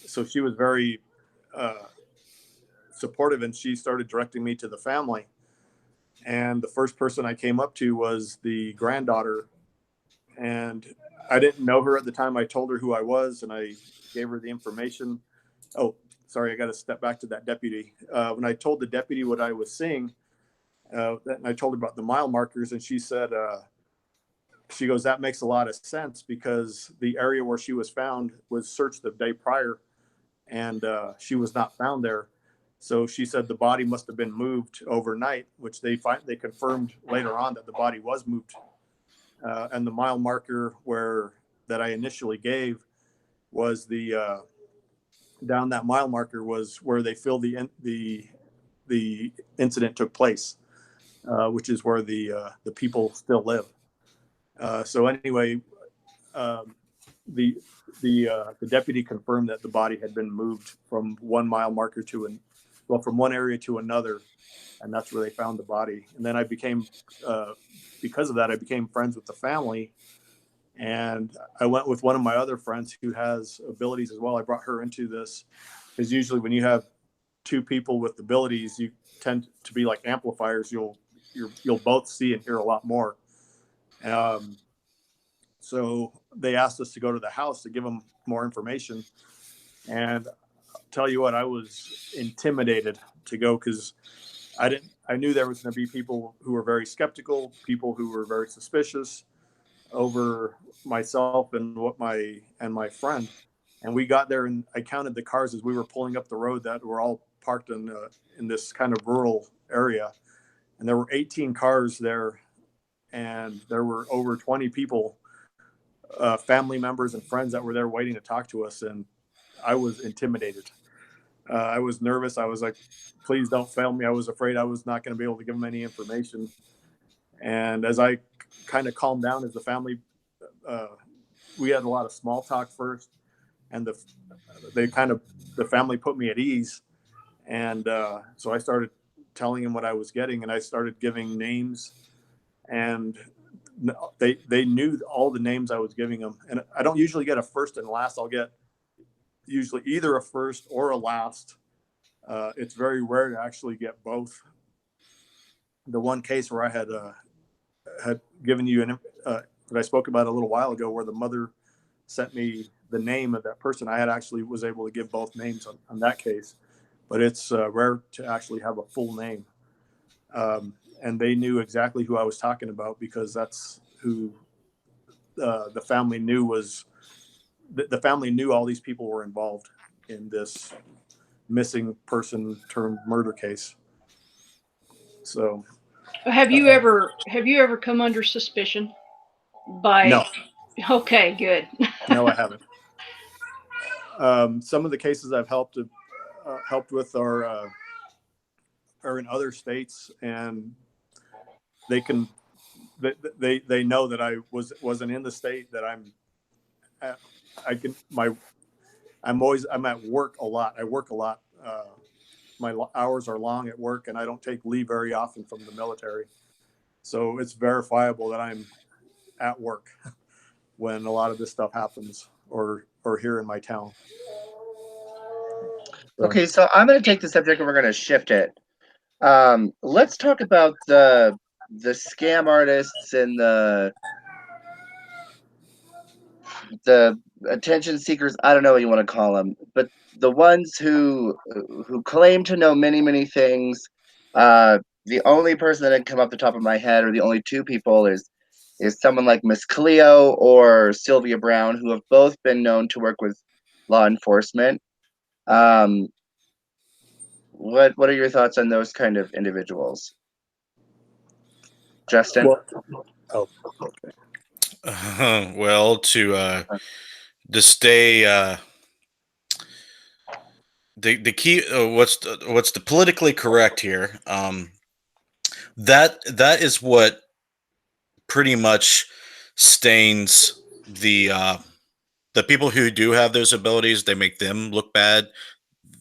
So she was very supportive, and she started directing me to the family. And the first person I came up to was the granddaughter, and I didn't know her at the time. I told her who I was, and I gave her the information. Oh, sorry, I got to step back to that deputy. When I told the deputy what I was seeing, and I told her about the mile markers, and she said, she goes, "That makes a lot of sense, because the area where she was found was searched the day prior, and she was not found there." So she said the body must have been moved overnight, which they confirmed later on that the body was moved. And the mile marker that I initially gave was down that mile marker was where they feel the incident took place, which is where the people still live. So anyway, the deputy confirmed that the body had been moved from one mile marker from one area to another, and that's where they found the body. And then because of that, I became friends with the family, and I went with one of my other friends who has abilities as well. I brought her into this, because usually when you have two people with abilities, you tend to be like amplifiers. You'll both see and hear a lot more. So they asked us to go to the house to give them more information. And I'll tell you what, I was intimidated to go, because I knew there was going to be people who were very skeptical, people who were very suspicious over myself and my friend. And we got there, and I counted the cars as we were pulling up the road that were all parked in this kind of rural area. And there were 18 cars there, and there were over 20 people, family members and friends that were there waiting to talk to us. And I was intimidated. I was nervous. I was like, please don't fail me. I was afraid I was not going to be able to give them any information. And as I kind of calmed down, as the family, we had a lot of small talk first, and the family put me at ease. And so I started telling them what I was getting, and I started giving names, and they knew all the names I was giving them. And I don't usually get a first and last. I'll get usually either a first or a last. It's very rare to actually get both. The one case where I had given you that I spoke about a little while ago, where the mother sent me the name of that person, I had actually was able to give both names on that case. But it's rare to actually have a full name. And they knew exactly who I was talking about, because that's who the family knew the family knew all these people were involved in this missing person turned murder case. So Have you ever come under suspicion by? No. Okay, good. No, I haven't. Some of the cases I've helped with are in other states, and they know that I wasn't in the state that I'm I'm at work a lot. I work a lot. My hours are long at work, and I don't take leave very often from the military. So it's verifiable that I'm at work when a lot of this stuff happens, or here in my town. So. Okay, so I'm going to take the subject and we're going to shift it. Let's talk about the scam artists and the attention seekers. I don't know what you want to call them, but the ones who claim to know many things. The only person that can come off the top of my head, or the only two people, is someone like Miss Cleo or Sylvia Brown, who have both been known to work with law enforcement. What are your thoughts on those kind of individuals, Justin? Well, oh, okay. Well, to stay the key, what's the politically correct here? That is what pretty much stains the people who do have those abilities. They make them look bad.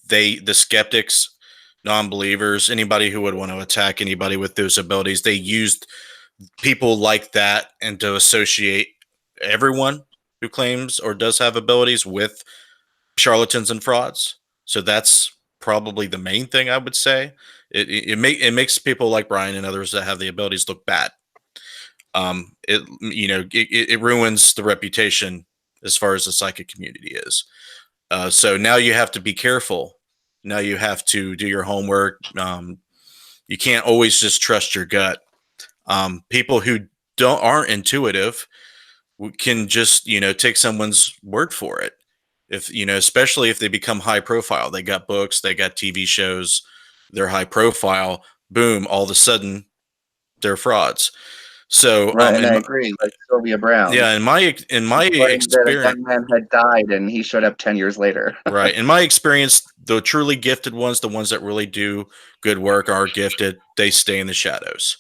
The skeptics, non-believers, anybody who would want to attack anybody with those abilities, they used people like that and to associate everyone who claims or does have abilities with charlatans and frauds. So that's probably the main thing I would say. It makes people like Brian and others that have the abilities look bad. It ruins the reputation as far as the psychic community is. So now you have to be careful. Now you have to do your homework. You can't always just trust your gut. People who aren't intuitive can just take someone's word for it. If especially if they become high profile, they got books, they got TV shows, they're high profile. Boom! All of a sudden, they're frauds. So, right, and I agree, like Sylvia Brown. Yeah, in my experience, that a young man had died, and he showed up 10 years later. Right. In my experience, the truly gifted ones, the ones that really do good work, are gifted. They stay in the shadows.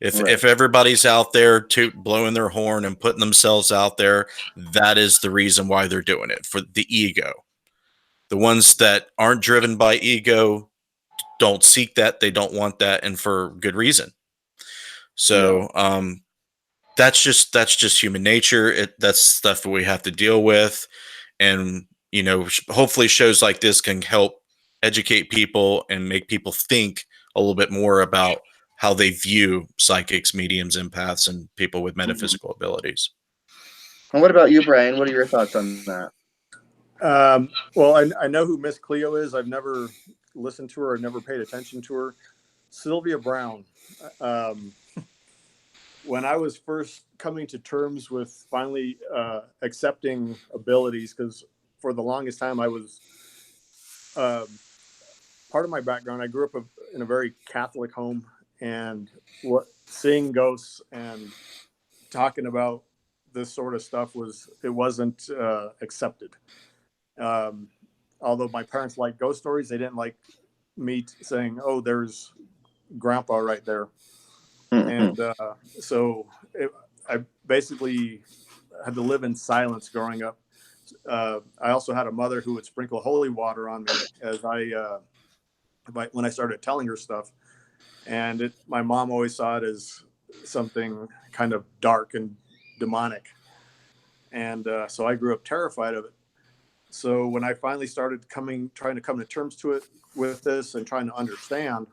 If everybody's out there blowing their horn and putting themselves out there, that is the reason why they're doing it, for the ego. The ones that aren't driven by ego don't seek that. They don't want that, and for good reason. So, that's just human nature. That's stuff that we have to deal with, and hopefully shows like this can help educate people and make people think a little bit more about how they view psychics, mediums, empaths, and people with metaphysical abilities. And what about you, Brian? What are your thoughts on that? Well, I know who Miss Cleo is. I've never listened to her. I've never paid attention to her. Sylvia Brown. When I was first coming to terms with finally accepting abilities, because for the longest time I was part of my background, I grew up in a very Catholic home, and seeing ghosts and talking about this sort of stuff wasn't accepted. Although my parents liked ghost stories, they didn't like me saying, "Oh, there's Grandpa right there." And so I basically had to live in silence growing up. I also had a mother who would sprinkle holy water on me as when I started telling her stuff. And my mom always saw it as something kind of dark and demonic. And so I grew up terrified of it. So when I finally started trying to come to terms with this and trying to understand,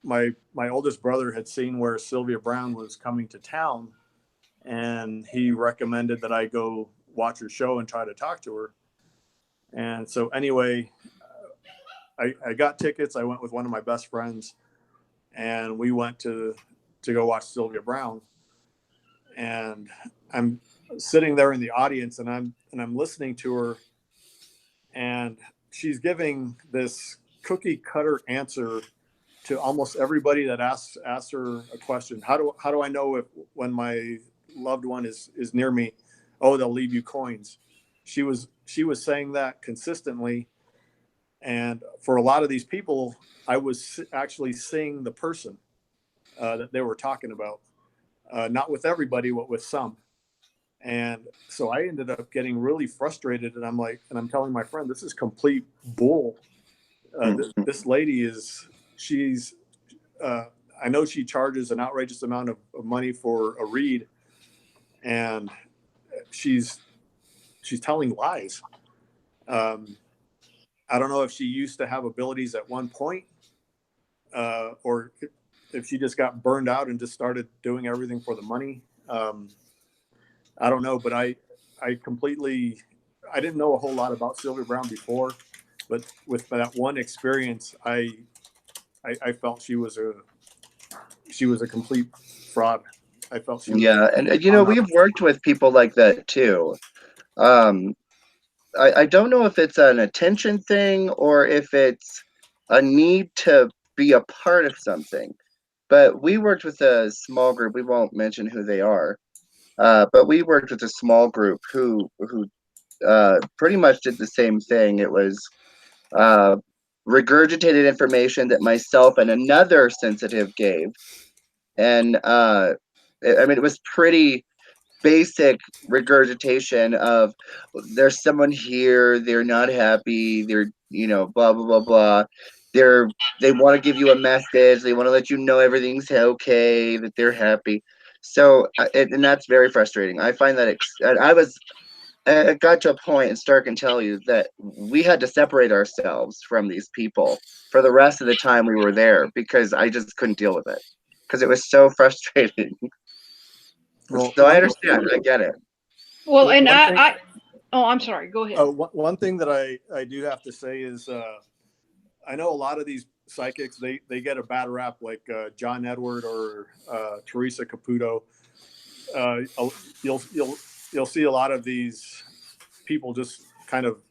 my oldest brother had seen where Sylvia Brown was coming to town, and he recommended that I go watch her show and try to talk to her. And so anyway, I got tickets. I went with one of my best friends, and we went to go watch Sylvia Brown. And I'm sitting there in the audience, and I'm listening to her, and she's giving this cookie cutter answer to almost everybody that asks her a question. How do I know when my loved one is near me? Oh, they'll leave you coins. She was saying that consistently, and for a lot of these people, I was actually seeing the person that they were talking about. Not with everybody, but with some. And so I ended up getting really frustrated, and I'm telling my friend, this is complete bull. This lady she's, I know she charges an outrageous amount of money for a read, and she's telling lies. I don't know if she used to have abilities at one point, or if she just got burned out and just started doing everything for the money. I don't know, but I completely, I didn't know a whole lot about Sylvia Brown before, but with that one experience, I felt she was a complete fraud. I felt she was. Yeah, and we've worked with people like that too. I don't know if it's an attention thing or if it's a need to be a part of something. But we worked with a small group. We won't mention who they are, but we worked with a small group who pretty much did the same thing. It was regurgitated information that myself and another sensitive gave, and I mean, it was pretty basic regurgitation of there's someone here, they're not happy, they're blah blah blah blah, they want to give you a message, they want to let you know everything's okay, that they're happy. So and that's very frustrating. I find that I got to a point, and Stark can tell you, that we had to separate ourselves from these people for the rest of the time we were there, because I just couldn't deal with it, because it was so frustrating. Well, So I understand. I get it. Well, and thing, oh, I'm sorry. Go ahead. One thing that I do have to say is, I know a lot of these psychics, they get a bad rap, like John Edward or Teresa Caputo. You'll see a lot of these people just kind of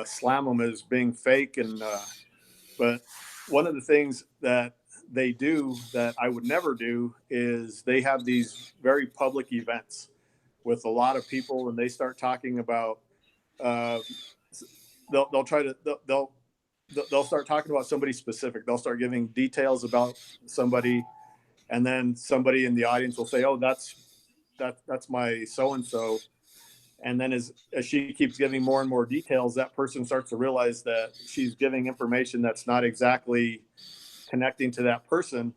slam them as being fake, and but one of the things that they do that I would never do is they have these very public events with a lot of people, and they start talking about they'll start talking about somebody specific. They'll start giving details about somebody, and then somebody in the audience will say, "Oh, that's my so and so." And then as she keeps giving more and more details, that person starts to realize that she's giving information that's not exactly connecting to that person.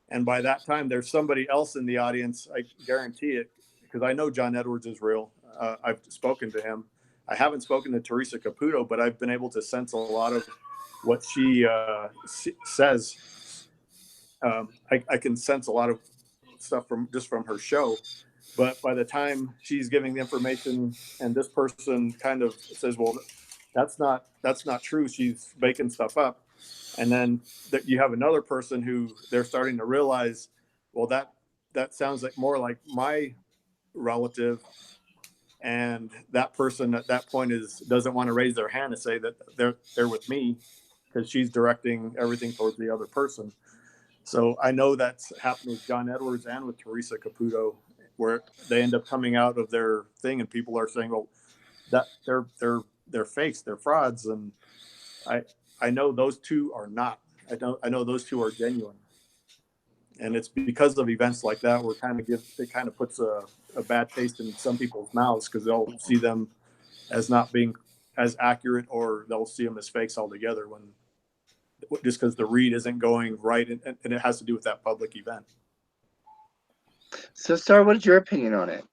And by that time, there's somebody else in the audience. I guarantee it, because I know John Edwards is real. I've spoken to him. I haven't spoken to Teresa Caputo, but I've been able to sense a lot of what she says. I can sense a lot of stuff from her show. But by the time she's giving the information, and this person kind of says, "Well, that's not true. She's making stuff up," and then you have another person who they're starting to realize, "Well, that sounds like more like my relative," and that person at that point doesn't want to raise their hand and say that they're with me, because she's directing everything towards the other person. So I know that's happened with John Edwards and with Teresa Caputo, where they end up coming out of their thing, and people are saying, "Well, that they're fakes, they're frauds," and I know those two are not. I know those two are genuine, and it's because of events like that where it kind of puts a bad taste in some people's mouths, because they'll see them as not being as accurate, or they'll see them as fakes altogether, when just because the read isn't going right, and it has to do with that public event. So, Star, what is your opinion on it?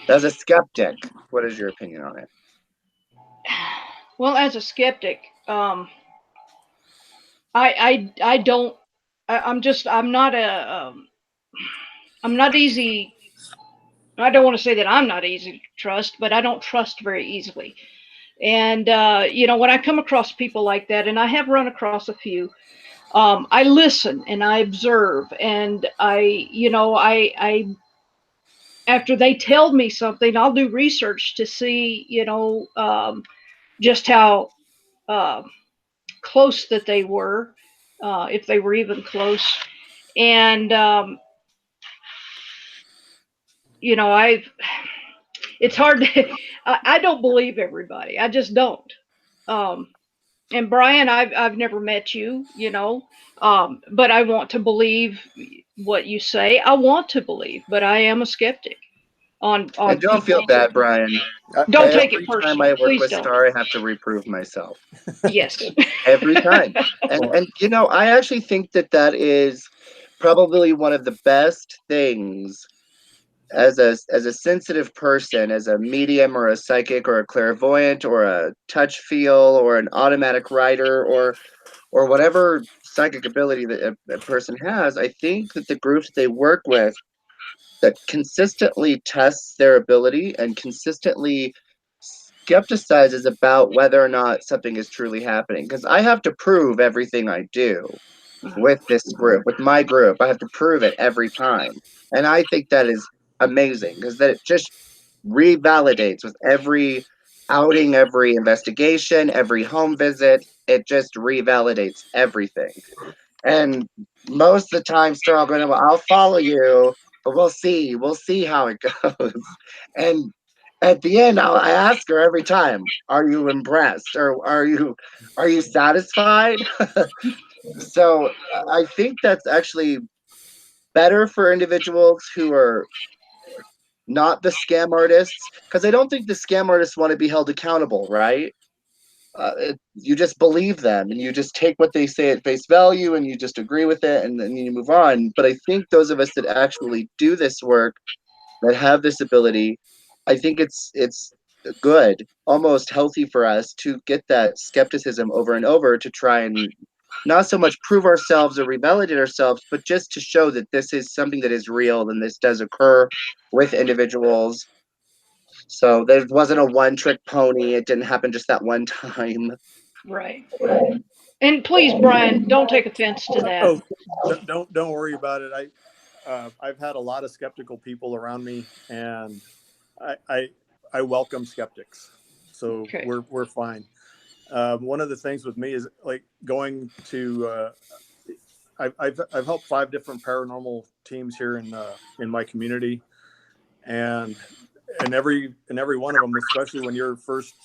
As a skeptic, what is your opinion on it? Well, as a skeptic, I'm not easy. I don't want to say that I'm not easy to trust, but I don't trust very easily. And when I come across people like that, and I have run across a few, I listen and I observe, and I after they tell me something, I'll do research to see, just how close that they were, if they were even close. And it's hard to, I don't believe everybody. I just don't. And Brian, I've never met you, but I want to believe what you say. I want to believe, but I am a skeptic. On And don't feel bad, Brian. Don't take it Every time I personal. work Please with don't. Star, I have to reprove myself Yes. every time. And you know, I actually think that that is probably one of the best things as a sensitive person, as a medium or a psychic or a clairvoyant or a touch feel or an automatic writer or whatever psychic ability that a person has. I think that the groups they work with that consistently tests their ability and consistently skepticizes about whether or not something is truly happening, because I have to prove everything I do with this group, with my group. I have to prove it every time. And I think that is amazing because that it just revalidates with every outing, every investigation, every home visit. It just revalidates everything. And most of the time, Star, I'll go, well, I'll follow you, but we'll see. We'll see how it goes. And at the end, I ask her every time, "Are you impressed, or are you satisfied?" So I think that's actually better for individuals who are not the scam artists, because I don't think the scam artists want to be held accountable, right? You just believe them and you just take what they say at face value and you just agree with it and then you move on. But I think those of us that actually do this work, that have this ability, I think it's good, almost healthy for us to get that skepticism over and over to try and not so much prove ourselves or revalidate ourselves, but just to show that this is something that is real and this does occur with individuals. So there wasn't a one trick pony. It didn't happen just that one time. Right. And please, Brian, don't take offense to that. Oh, don't worry about it. I've had a lot of skeptical people around me, and I welcome skeptics, so Okay. we're fine. One of the things with me is like going to. I've helped 5 different paranormal teams here in my community, and every one of them, especially when you're first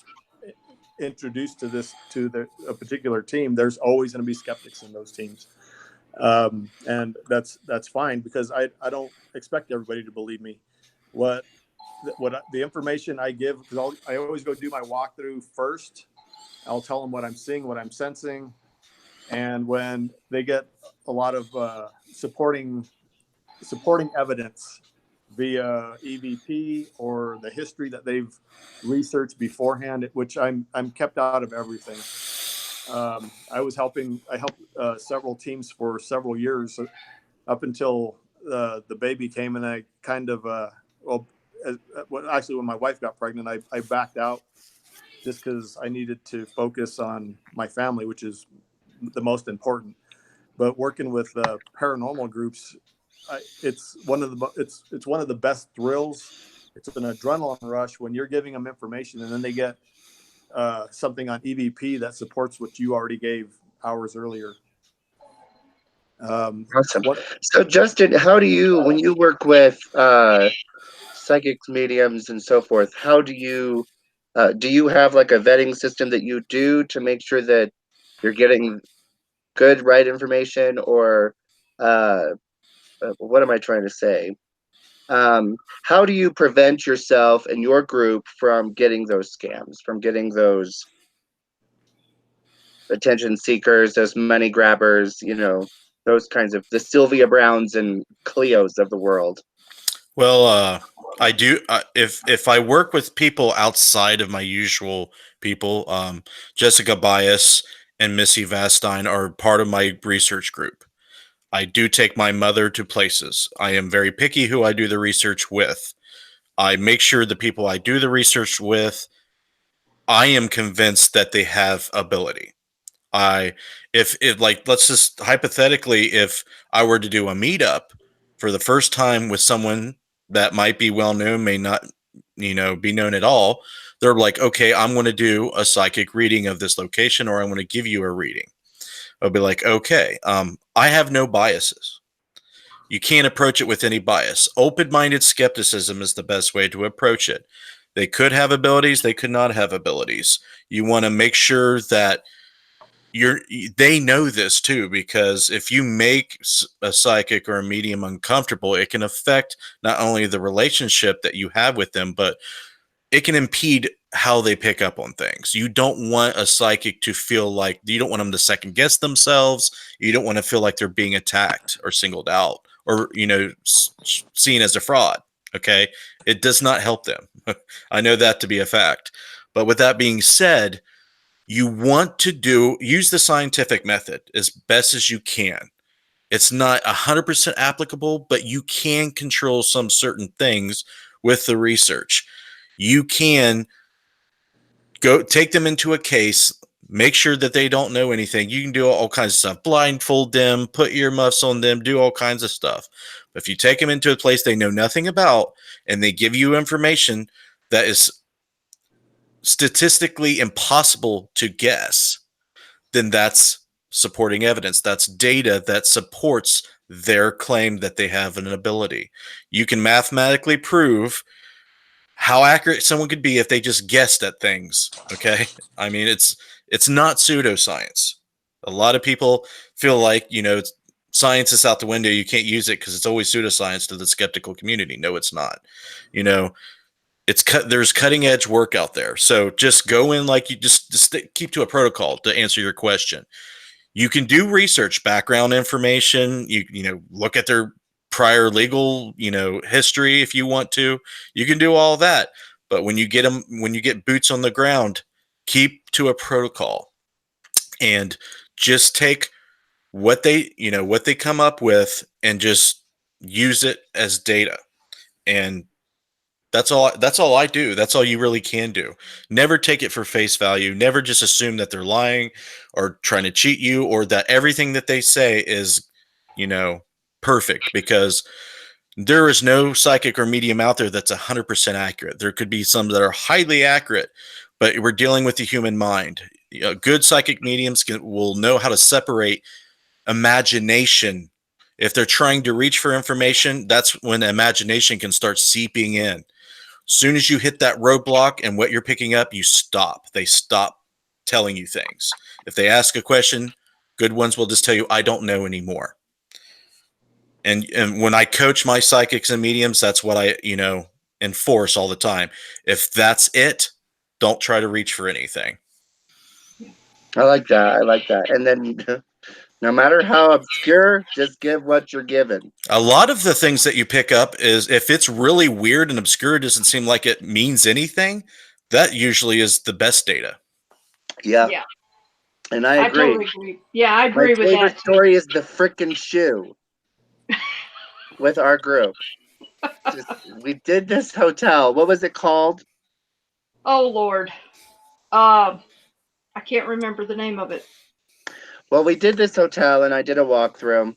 introduced to a particular team, there's always going to be skeptics in those teams. And that's fine, because I don't expect everybody to believe me. The information I give, because I always go do my walkthrough first. I'll tell them what I'm seeing, what I'm sensing, and when they get a lot of supporting evidence via EVP or the history that they've researched beforehand, which I'm kept out of everything. I helped several teams for several years, up until the baby came, and I kind of actually when my wife got pregnant, I backed out just because I needed to focus on my family, which is the most important. But working with paranormal groups, it's one of the best thrills. It's an adrenaline rush when you're giving them information, and then they get something on EVP that supports what you already gave hours earlier. Awesome. So Justin, how do you, when you work with psychics, mediums, and so forth, how do you have like a vetting system that you do to make sure that you're getting good, right information, or what am I trying to say? How do you prevent yourself and your group from getting those scams, from getting those attention seekers, those money grabbers, those kinds of the Sylvia Browns and Cleos of the world? Well, I do. If I work with people outside of my usual people, Jessica Bias and Missy Vastine are part of my research group. I do take my mother to places. I am very picky who I do the research with. I make sure the people I do the research with, I am convinced that they have ability. I if like, let's just hypothetically, if I were to do a meetup for the first time with someone that might be well known, may not, be known at all, they're like, okay, I'm going to do a psychic reading of this location, or I'm going to give you a reading. I'll be like, okay, I have no biases. You can't approach it with any bias. Open-minded skepticism is the best way to approach it. They could have abilities, they could not have abilities. You want to make sure that they know this too, because if you make a psychic or a medium uncomfortable, it can affect not only the relationship that you have with them, but it can impede how they pick up on things. You don't want a psychic to feel like, you don't want them to second guess themselves. You don't want to feel like they're being attacked or singled out or, seen as a fraud. Okay. It does not help them. I know that to be a fact. But with that being said, you want to use the scientific method as best as you can. It's not 100% applicable, but you can control some certain things with the research. You can go take them into a case, make sure that they don't know anything. You can do all kinds of stuff, blindfold them, put earmuffs on them, do all kinds of stuff. But if you take them into a place they know nothing about and they give you information that is statistically impossible to guess, then that's supporting evidence. That's data that supports their claim that they have an ability. You can mathematically prove how accurate someone could be if they just guessed at things. Okay. I mean, it's not pseudoscience. A lot of people feel like, science is out the window. You can't use it because it's always pseudoscience to the skeptical community. No, it's not. There's cutting edge work out there. So just go in like you just keep to a protocol to answer your question. You can do research, background information. You look at their prior legal history if you want to. You can do all that. But when you get boots on the ground, keep to a protocol and just take what they come up with and just use it as data. And that's all I do. That's all you really can do. Never take it for face value. Never just assume that they're lying or trying to cheat you or that everything that they say is, perfect, because there is no psychic or medium out there that's 100% accurate. There could be some that are highly accurate, but we're dealing with the human mind. Good psychic mediums will know how to separate imagination. If they're trying to reach for information, that's when imagination can start seeping in. Soon as you hit that roadblock and what you're picking up, you stop. They stop telling you things. If they ask a question, good ones will just tell you, I don't know anymore. And when I coach my psychics and mediums, that's what I, enforce all the time. If that's it, don't try to reach for anything. I like that. And then no matter how obscure, just give what you're given. A lot of the things that you pick up is if it's really weird and obscure, it doesn't seem like it means anything. That usually is the best data. Yeah. And I agree. Totally agree. Yeah, I agree with that. My favorite story is the frickin' shoe with our group. We did this hotel. What was it called? Oh, Lord. I can't remember the name of it. Well, we did this hotel and I did a walkthrough.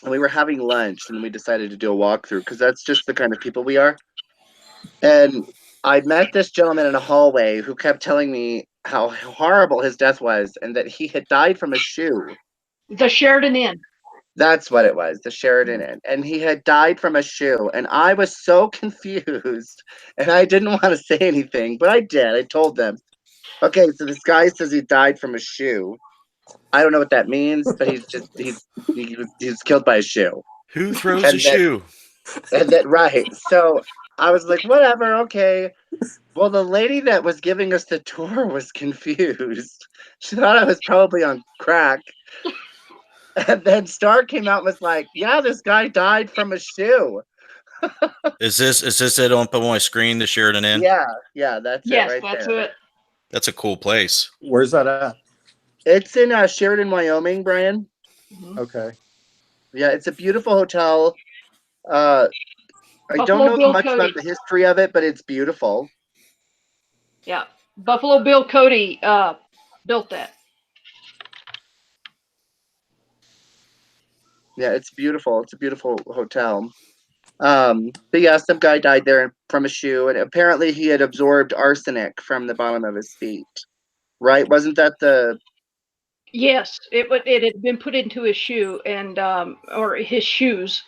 And we were having lunch and we decided to do a walkthrough because that's just the kind of people we are. And I met this gentleman in a hallway who kept telling me how horrible his death was and that he had died from a shoe. The Sheridan Inn. That's what it was, the Sheridan Inn. And he had died from a shoe. And I was so confused. And I didn't want to say anything, but I did. I told them, okay, so this guy says he died from a shoe. I don't know what that means, but he was killed by a shoe. Who throws a shoe? And then, right. So I was like, whatever, okay. Well, the lady that was giving us the tour was confused. She thought I was probably on crack. And then Star came out and was like, yeah, this guy died from a shoe. Is this it on my screen, the Sheridan Inn? Yeah, that's it right that's there. it. That's a cool place. Where's that at? It's in Sheridan, Wyoming, Brian. Mm-hmm. Okay. Yeah, it's a beautiful hotel. I don't know much about the history of it, but it's beautiful. Yeah, Buffalo Bill Cody built that. Yeah, it's beautiful. It's a beautiful hotel. But yeah, some guy died there from a shoe, and apparently he had absorbed arsenic from the bottom of his feet. Right? Wasn't that the? Yes, it had been put into his shoe and or his shoes,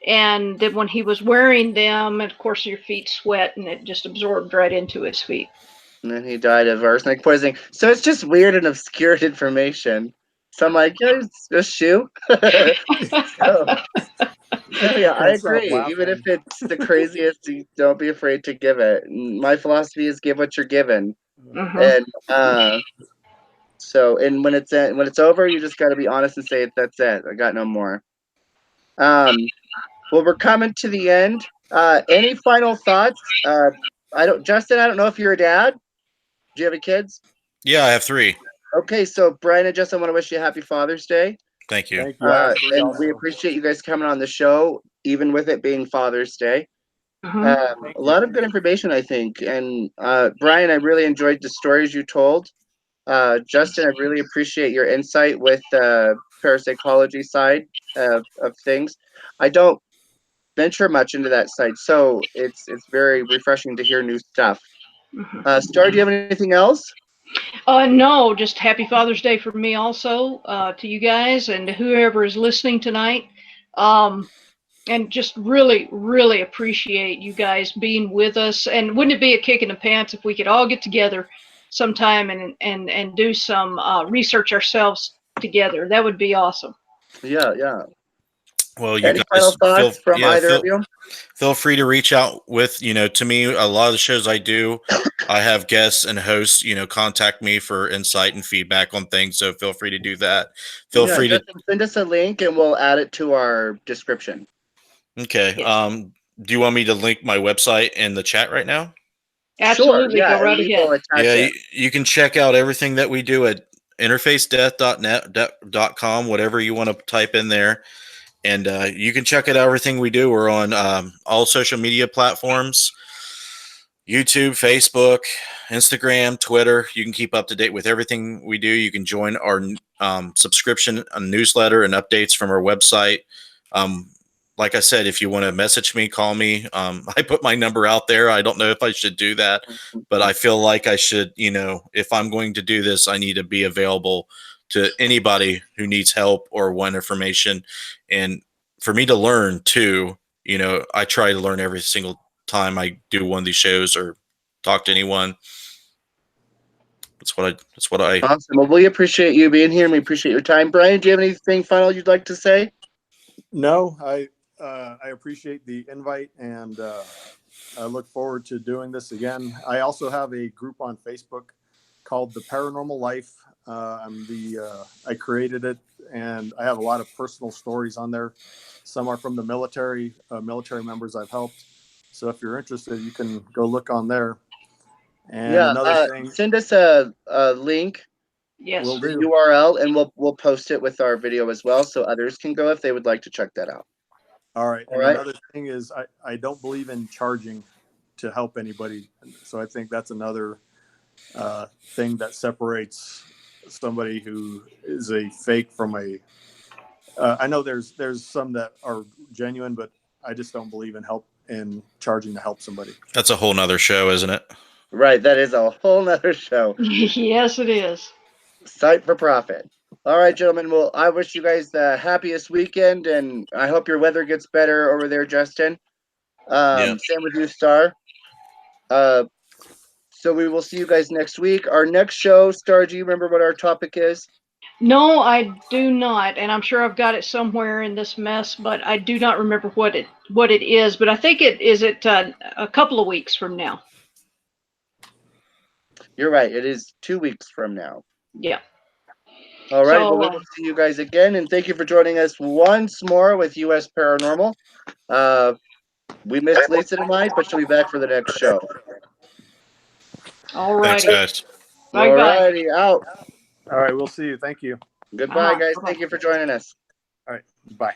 and then when he was wearing them, of course, your feet sweat, and it just absorbed right into his feet. And then he died of arsenic poisoning. So it's just weird and obscure information. So I'm like, yeah, it's a shoe. So, yeah, I Can't stop agree. Even if laughing. it's the craziest, don't be afraid to give it. My philosophy is give what you're given. Mhm. And so, and when it's over, you just got to be honest and say that's it. I got no more. Well, we're coming to the end. Any final thoughts? Justin, I don't know if you're a dad. Do you have any kids? Yeah, I have 3. Okay, so Brian and Justin, I want to wish you a happy Father's Day. Thank you. Thank you. I have 3 And we also. appreciate you guys coming on the show, even with it being Father's Day. Mhm. Thank A you. lot of good information, I think. And Brian, I really enjoyed the stories you told. Justin, I really appreciate your insight with the parapsychology side of things. I don't venture much into that side, so it's very refreshing to hear new stuff. Mhm. Star, do you have anything else? No, just happy Father's Day for me also, to you guys and to whoever is listening tonight. And just really, really appreciate you guys being with us. And wouldn't it be a kick in the pants if we could all get together sometime and do some research ourselves together? That would be awesome. Yeah, yeah. Well, you Any final guys thoughts from either of you? feel free to reach out with, to me. A lot of the shows I do, I have guests and hosts, contact me for insight and feedback on things. So feel free to do that. Feel Yeah, free to. Justin, send us a link and we'll add it to our description. Okay. Yes. Do you want me to link my website in the chat right now? Sure, Absolutely. Go yeah, and right we ahead. will attach Yeah, it. you can check out everything that we do at interfacedeath.net.com, whatever you want to type in there. And you can check out everything we do. We're on all social media platforms: YouTube, Facebook, Instagram, Twitter. You can keep up to date with everything we do. You can join our subscription newsletter and updates from our website. Um, like I said, if you want to message me, call me. I put my number out there. I don't know if I should do that, but I feel like I should. If I'm going to do this, I need to be available to anybody who needs help or want information. And for me to learn too, I try to learn every single time I do one of these shows or talk to anyone. That's what I Awesome. Well, we appreciate you being here and we appreciate your time. Brian, do you have anything final you'd like to say? No, I appreciate the invite, and I look forward to doing this again. I also have a group on Facebook called the Paranormal Life. I created it, and I have a lot of personal stories on there. Some are from the military members I've helped. So if you're interested, you can go look on there. And Yeah, another thing, send us a link, Yes. will the do. URL, and we'll post it with our video as well, so others can go if they would like to check that out. All right. All And right. another thing is I don't believe in charging to help anybody. So I think that's another thing that separates somebody who is a fake from a. I know there's some that are genuine, but I just don't believe in charging to help somebody. That's a whole nother show, isn't it? Right, that is a whole nother show. Yes, it is. Sight for profit. All right, gentlemen. Well, I wish you guys the happiest weekend, and I hope your weather gets better over there, Justin. Yeah. Same with you, Star. So we will see you guys next week. Our next show, Star, do you remember what our topic is? No, I do not, and I'm sure I've got it somewhere in this mess, but I do not remember what it is. But I think it is a couple of weeks from now. You're right. It is 2 weeks from now. Yeah. All right. Well, we So will see you guys again, and thank you for joining us once more with US Paranormal. We missed Lisa tonight, but she'll be back for the next show. all Thanks, righty. guys. Bye All bye. righty. Out. All right. We'll see you. Thank you. Goodbye, guys. Bye-bye. Thank you for joining us. All right. Bye.